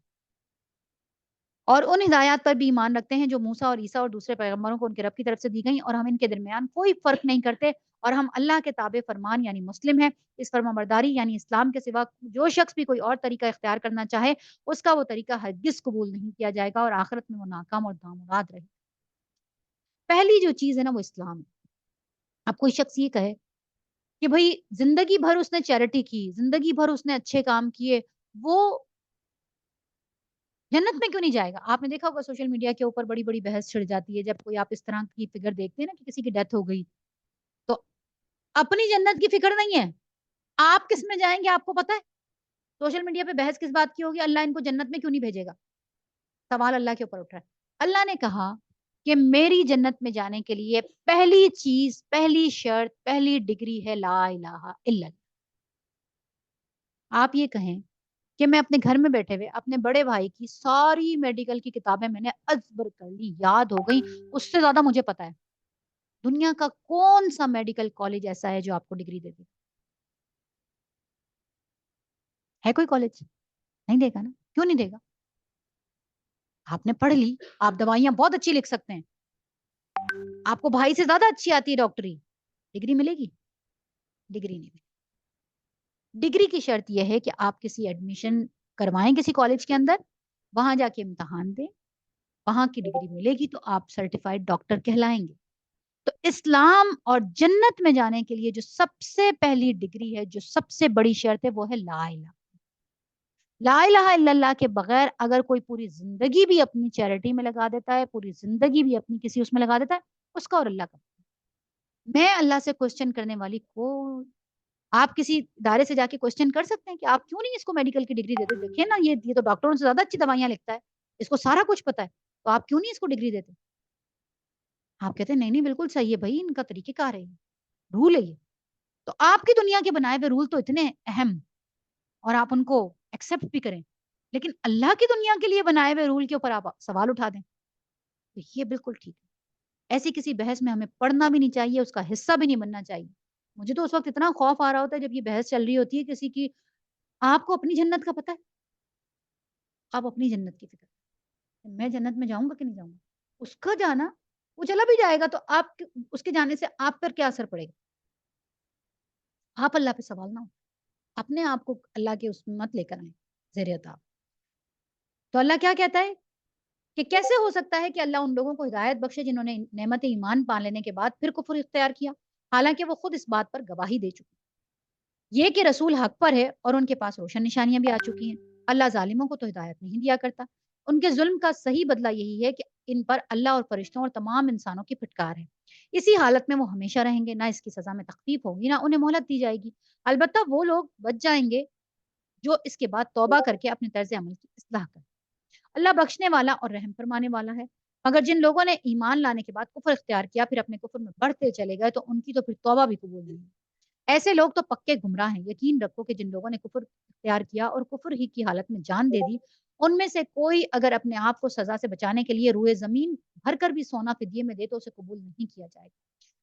اور ان ہدایات پر بھی ایمان رکھتے ہیں جو موسیٰ اور عیسیٰ اور دوسرے پیغمبروں کو ان کے رب کی طرف سے دی گئیں, اور ہم ان کے درمیان کوئی فرق نہیں کرتے, اور ہم اللہ کے تابع فرمان یعنی مسلم ہیں. اس فرمانبرداری یعنی اسلام کے سوا جو شخص بھی کوئی اور طریقہ اختیار کرنا چاہے, اس کا وہ طریقہ ہرگز قبول نہیں کیا جائے گا, اور آخرت میں وہ ناکام اور نامراد رہے. پہلی جو چیز ہے نا وہ اسلام ہے. اب کوئی شخص یہ کہے کہ بھئی زندگی بھر اس نے چیریٹی کی, زندگی بھر اس نے اچھے کام کیے, وہ جنت میں کیوں نہیں جائے گا؟ آپ نے دیکھا ہوگا سوشل میڈیا کے اوپر بڑی بڑی بحث چھڑ جاتی ہے جب کوئی آپ اس طرح کی فگر دیکھتے ہیں نا کہ کسی کی ڈیتھ ہو گئی, تو اپنی جنت کی فکر نہیں ہے, آپ کس میں جائیں گے آپ کو پتا ہے؟ سوشل میڈیا پہ بحث کس بات کی ہوگی؟ اللہ ان کو جنت میں کیوں نہیں بھیجے گا؟ سوال اللہ کے اوپر اٹھ رہا ہے. اللہ نے کہا کہ میری جنت میں جانے کے لیے پہلی چیز، پہلی شرط، پہلی ڈگری ہے لا الہ الا اللہ۔ آپ یہ کہیں کہ میں اپنے گھر میں بیٹھے ہوئے اپنے بڑے بھائی کی ساری میڈیکل کی کتابیں میں نے ازبر کر لی، یاد ہو گئی، اس سے زیادہ مجھے پتا ہے دنیا کا کون سا میڈیکل کالج ایسا ہے جو آپ کو ڈگری دے دے؟ ہے کوئی کالج؟ نہیں دے گا نا، کیوں نہیں دے گا؟ آپ نے پڑھ لی، آپ دوائیاں بہت اچھی لکھ سکتے ہیں، آپ کو بھائی سے زیادہ اچھی آتی ہے ڈاکٹری، ڈگری ملے گی؟ ڈگری نہیں ملے۔ ڈگری کی شرط یہ ہے کہ آپ کسی ایڈمیشن کروائیں کسی کالج کے اندر، وہاں جا کے امتحان دیں، وہاں کی ڈگری ملے گی تو آپ سرٹیفائڈ ڈاکٹر کہلائیں گے۔ تو اسلام اور جنت میں جانے کے لیے جو سب سے پہلی ڈگری ہے، جو سب سے بڑی شرط ہے، وہ ہے لا الہ۔ لا الہ الا اللہ کے بغیر اگر کوئی پوری زندگی بھی اپنی چیریٹی میں لگا دیتا ہے، پوری زندگی بھی اپنی کسی اس میں لگا دیتا ہے، اس کا اور اللہ کا۔ میں اللہ سے کوشچن کرنے والی کو، آپ کسی ادارے سے جا کے کوشچن کر سکتے ہیں کہ آپ کیوں نہیں اس کو میڈیکل کی ڈگری دیتے؟ دیکھیں نا، یہ تو ڈاکٹروں سے زیادہ اچھی دوائیاں لکھتا ہے، اس کو سارا کچھ پتا ہے، تو آپ کیوں نہیں اس کو ڈگری دیتے؟ آپ کہتے ہیں نہیں نہیں بالکل صحیح ہے بھائی، ان کا طریقہ کار ہے، رول ہے یہ۔ تو آپ کی دنیا کے بنائے ہوئے رول تو اتنے اہم اور آپ ان کو ایکسپٹ بھی کریں، لیکن اللہ کی دنیا کے لیے بنائے ہوئے رول کے اوپر آپ سوال اٹھا دیں، تو یہ بالکل ٹھیک ہے۔ ایسی کسی بحث میں ہمیں پڑھنا بھی نہیں چاہیے، اس کا حصہ بھی نہیں بننا چاہیے۔ مجھے تو اس وقت اتنا خوف آ رہا ہوتا ہے جب یہ بحث چل رہی ہوتی ہے کسی کی، آپ کو اپنی جنت کا پتہ ہے، آپ اپنی جنت کی فکر کریں، میں جنت میں جاؤں گا کہ نہیں جاؤں گا؟ اس کا جانا، وہ چلا بھی جائے گا تو آپ اس کے جانے سے آپ پر کیا اثر پڑے گا؟ آپ اللہ پہ سوال نہ ہو، اپنے آپ کو اللہ کے اس میں مت لے کر آئیں زیر عطا۔ تو اللہ کیا کہتا ہے کہ کیسے ہو سکتا ہے کہ اللہ ان لوگوں کو ہدایت بخشے جنہوں نے نعمت ایمان پا لینے کے بعد پھر کفر اختیار کیا، حالانکہ وہ خود اس بات پر گواہی دے چکے، یہ کہ رسول حق پر ہے اور ان کے پاس روشن نشانیاں بھی آ چکی ہیں۔ اللہ ظالموں کو تو ہدایت نہیں دیا کرتا، ان کے ظلم کا صحیح بدلہ یہی ہے کہ ان پر اللہ اور فرشتوں اور تمام انسانوں کی پھٹکار ہے، اسی حالت میں وہ ہمیشہ رہیں گے، نہ اس کی سزا میں تخفیف ہوگی، نہ انہیں مہلت دی جائے گی۔ البتہ وہ لوگ بچ جائیں گے جو اس کے بعد توبہ کر کے اپنے طرز عمل کی اصلاح کریں۔ اللہ بخشنے والا اور رحم فرمانے والا ہے۔ مگر جن لوگوں نے ایمان لانے کے بعد کفر اختیار کیا، پھر اپنے کفر میں بڑھتے چلے گئے، تو ان کی تو پھر توبہ بھی قبول نہیں ہے۔ ایسے لوگ تو پکے گمراہ ہیں۔ یقین رکھو کہ جن لوگوں نے کفر اختیار کیا اور کفر ہی کی حالت میں جان دے دی، ان میں سے کوئی اگر اپنے آپ کو سزا سے بچانے کے لیے روئے زمین بھر کر بھی سونا فدیے میں دے تو اسے قبول نہیں کیا جائے گا۔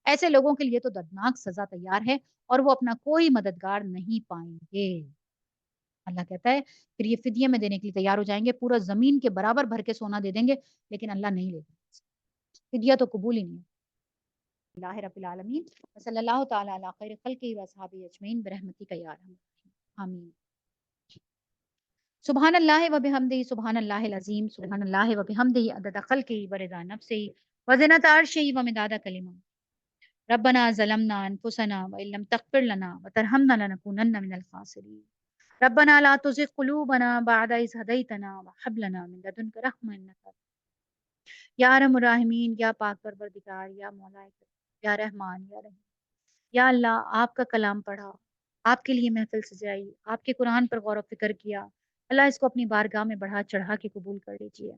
ایسے لوگوں کے لیے تو دردناک سزا تیار ہے اور وہ اپنا کوئی مددگار نہیں پائیں گے۔ اللہ کہتا ہے پھر یہ فدیے میں دینے کے لیے تیار ہو جائیں گے، پورا زمین کے برابر بھر کے سونا دے دیں گے، لیکن اللہ نہیں لے گا، فدیہ تو قبول ہی نہیں ہے۔ اللہ رب العالمین صلی اللہ تعالی علی خیر خلقہ و اصحابہ اجمعین برحمتک یا ارحم الراحمین، آمین۔ سبحان اللہ و بحمدہ، سبحان اللہ العظیم، سبحان اللہ و بحمدہ عدد خلقہ و رضا نفسہ و زنۃ عرشہ و مداد کلمہ۔ ربنا ظلمنا انفسنا وان لم تغفر لنا وترحمنا لنکونن من الخاسرین۔ ربنا لا تزغ قلوبنا بعد إذ هديتنا وهب لنا من لدنك رحمة إنك یا ارحم الراحمین، یا پاک پروردگار، یا مولا کریم، یا رحمان، یا رحیم، یا اللہ آپ کا کلام پڑھا، آپ کے لیے محفل سجائی، آپ کے قرآن پر غور و فکر کیا، اللہ اس کو اپنی بارگاہ میں بڑھا چڑھا کے قبول کر لیجیے۔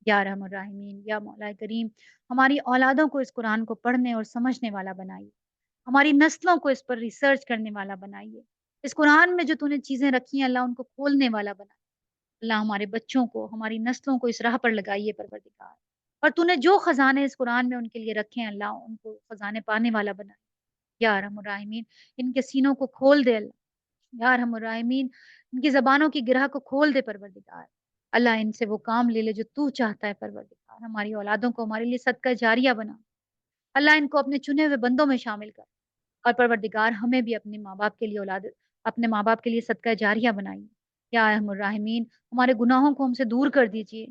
یا ارحم الراحمین، یا مولا کریم، ہماری اولادوں کو اس قرآن کو پڑھنے اور سمجھنے والا بنائیے، ہماری نسلوں کو اس پر ریسرچ کرنے والا بنائیے، اس قرآن میں جو تو نے چیزیں رکھی ہیں اللہ ان کو کھولنے والا بنائیے۔ اللہ ہمارے بچوں کو، ہماری نسلوں کو اس راہ پر لگائیے پروردگار، اور تو نے جو خزانے اس قرآن میں ان کے لیے رکھے ہیں اللہ ان کو خزانے پانے والا بنائے۔ یا ارحم الراحمین، ان کے سینوں کو کھول دے اللہ، یا ارحم الراحمین، ان کی زبانوں کی گرہ کو کھول دے پروردگار۔ اللہ ان سے وہ کام لے لے جو تو چاہتا ہے پروردگار، ہماری اولادوں کو ہمارے لیے صدقہ جاریہ بنا، اللہ ان کو اپنے چنے ہوئے بندوں میں شامل کر، اور پروردگار ہمیں بھی اپنے ماں باپ کے لیے اپنے ماں باپ کے لیے صدقہ جاریہ بنائیے۔ یا ارحم الراحمین، ہمارے گناہوں کو ہم سے دور کر دیجیے،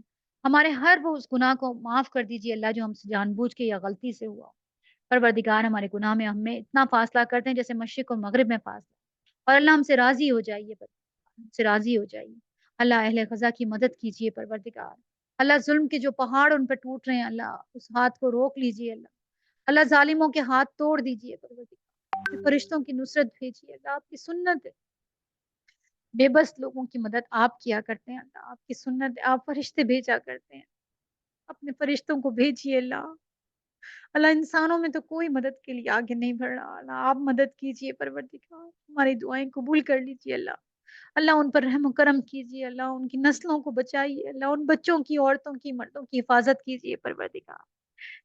ہمارے ہر وہ اس گناہ کو معاف کر دیجیے اللہ جو ہم سے جان بوجھ کے یا غلطی سے ہوا۔ پروردگار ہمارے گناہ میں ہمیں اتنا فاصلہ کرتے ہیں جیسے مشرق اور مغرب میں فاصلہ، اور اللہ ہم سے راضی ہو جائیے، ہم سے راضی ہو جائیے۔ اللہ اہل غزہ کی مدد کیجیے پروردگار، اللہ ظلم کے جو پہاڑ ان پہ ٹوٹ رہے ہیں اللہ اس ہاتھ کو روک لیجیے، اللہ ظالموں کے ہاتھ توڑ دیجیے پروردگار، فرشتوں کی نصرت بھیجیے اللہ، آپ کی سنت ہے، بے بس لوگوں کی مدد آپ کیا کرتے ہیں اللہ، آپ کی سنت ہے، آپ فرشتے بھیجا کرتے ہیں، اپنے فرشتوں کو بھیجیے اللہ۔ اللہ انسانوں میں تو کوئی مدد کے لیے آگے نہیں بڑھ رہا، اللہ آپ مدد کیجیے پروردگار، ہماری دعائیں قبول کر لیجیے اللہ۔ اللہ ان پر رحم و کرم کیجیے اللہ، ان کی نسلوں کو بچائیے اللہ، ان بچوں کی، عورتوں کی، مردوں کی حفاظت کیجیے پروردگار۔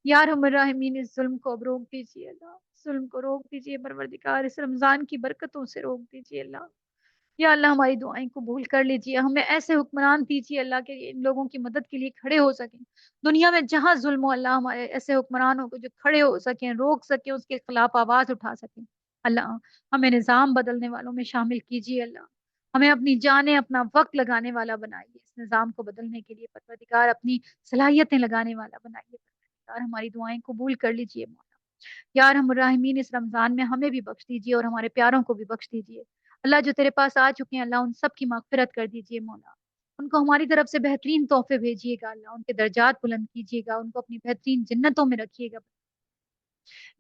یا ارحم الراحمین اس ظلم کو اب روک دیجیے اللہ، ظلم کو روک دیجیے پروردگار، اس رمضان کی برکتوں سے روک دیجیے اللہ۔ یا اللہ ہماری دعائیں قبول کر لیجیے، ہمیں ایسے حکمران دیجیے اللہ کہ ان لوگوں کی مدد کے لیے کھڑے ہو سکیں، دنیا میں جہاں ظلم ہو اللہ ہمارے ایسے حکمرانوں کو جو کھڑے ہو سکیں، روک سکیں، اس کے خلاف آواز اٹھا سکیں اللہ۔ ہمیں نظام بدلنے والوں میں شامل کیجیے اللہ، ہمیں اپنی جانیں اپنا وقت لگانے والا بنائیے اس نظام کو بدلنے کے لیے پروردگار، اپنی صلاحیتیں لگانے والا بنائیے پروردگار، ہماری دعائیں قبول کر لیجیے مولا۔ یا ارحم الراحمین اس رمضان میں ہمیں بھی بخش دیجیے اور ہمارے پیاروں کو بھی بخش دیجیے اللہ، جو تیرے پاس آ چکے ہیں اللہ ان سب کی مغفرت کر دیجیے مولا، ان کو ہماری طرف سے بہترین تحفے بھیجیے گا اللہ، ان کے درجات بلند کیجیے گا، ان کو اپنی بہترین جنتوں میں رکھیے گا۔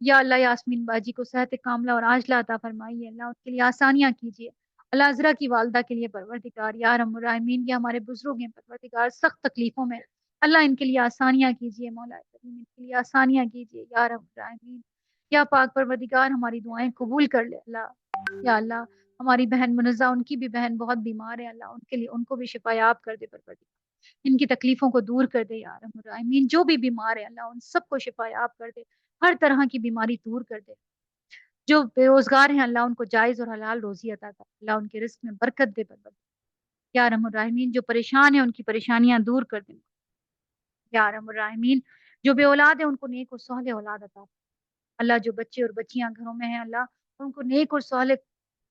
یا اللہ یاسمین باجی کو صحت کاملہ اور عاجلہ عطا فرمائیے اللہ، ان کے لیے آسانیاں کیجیے اللہ، عذرا کی والدہ کے لیے پروردگار یا ارحم الراحمین، یہ ہمارے بزرگ ہیں پروردگار سخت تکلیفوں میں اللہ، ان کے لیے آسانیاں کیجیے مولا کریم، ان کے لیے آسانیاں کیجیے یا ارحم الراحمین۔ یا پاک پروردگار ہماری دعائیں قبول کر لے اللہ، یا اللہ ہماری بہن منزہ ان کی بھی بہن بہت بیمار ہے اللہ، ان کے لیے ان کو بھی شفا یاب کر دے پروردگار، ان کی تکلیفوں کو دور کر دے یا ارحم الراحمین، جو بھی بیمار ہے اللہ ان سب کو شفا یاب کر دے، ہر طرح کی بیماری دور کر دے، جو بے روزگار ہیں اللہ ان کو جائز اور حلال روزی عطا کر اللہ، ان کے رزق میں برکت دے پروردگار یا ارحم الراحمین، جو پریشان ہیں ان کی پریشانیاں دور کر دے یا ارحم الراحمین، جو بے اولاد ہیں ان کو نیک اور صالح اولاد عطا اللہ، جو بچے اور بچیاں گھروں میں ہیں اللہ ان کو نیک اور صالح،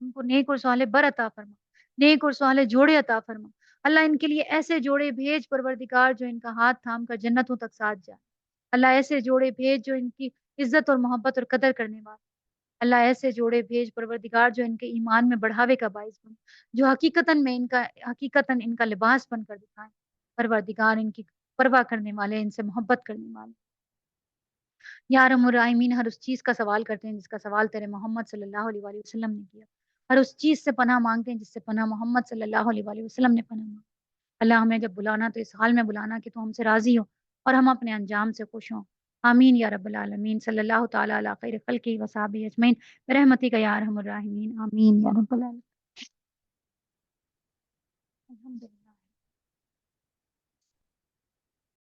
ان کو نیک اور صالح بر عطا فرما، نیک اور صالح جوڑے عطا فرما اللہ، ان کے لیے ایسے جوڑے بھیج پروردگار جو ان کا ہاتھ تھام کر جنتوں تک ساتھ جائے اللہ، ایسے جوڑے بھیج جو ان کی عزت اور محبت اور قدر کرنے والے اللہ، ایسے جوڑے بھیج پروردگار جو ان کے ایمان میں بڑھاوے کا باعث بن، جو حقیقتاً ان کا لباس بن کر دکھائیں پروردگار، ان کی پرواہ کرنے والے، ان سے محبت کرنے والے یا ارحم الراحمین، ہر اس چیز کا سوال کرتے ہیں جس کا سوال تیرے محمد صلی اللہ علیہ وآلہ وسلم نے کیا، ہر اس چیز سے پناہ مانگتے ہیں جس سے پناہ محمد صلی اللہ علیہ وآلہ وسلم نے پناہ مانگی اللہ، ہمیں جب بلانا تو اس حال میں بلانا کہ تو ہم سے راضی ہو اور ہم اپنے انجام سے خوش ہوں، آمین یا رب العالمین، صلی اللہ تعالیٰ علی خیر خلقہ وصحبہ اجمعین برحمتک یا ارحم الراحمین، آمین یا رب العالمین۔ الحمدللہ۔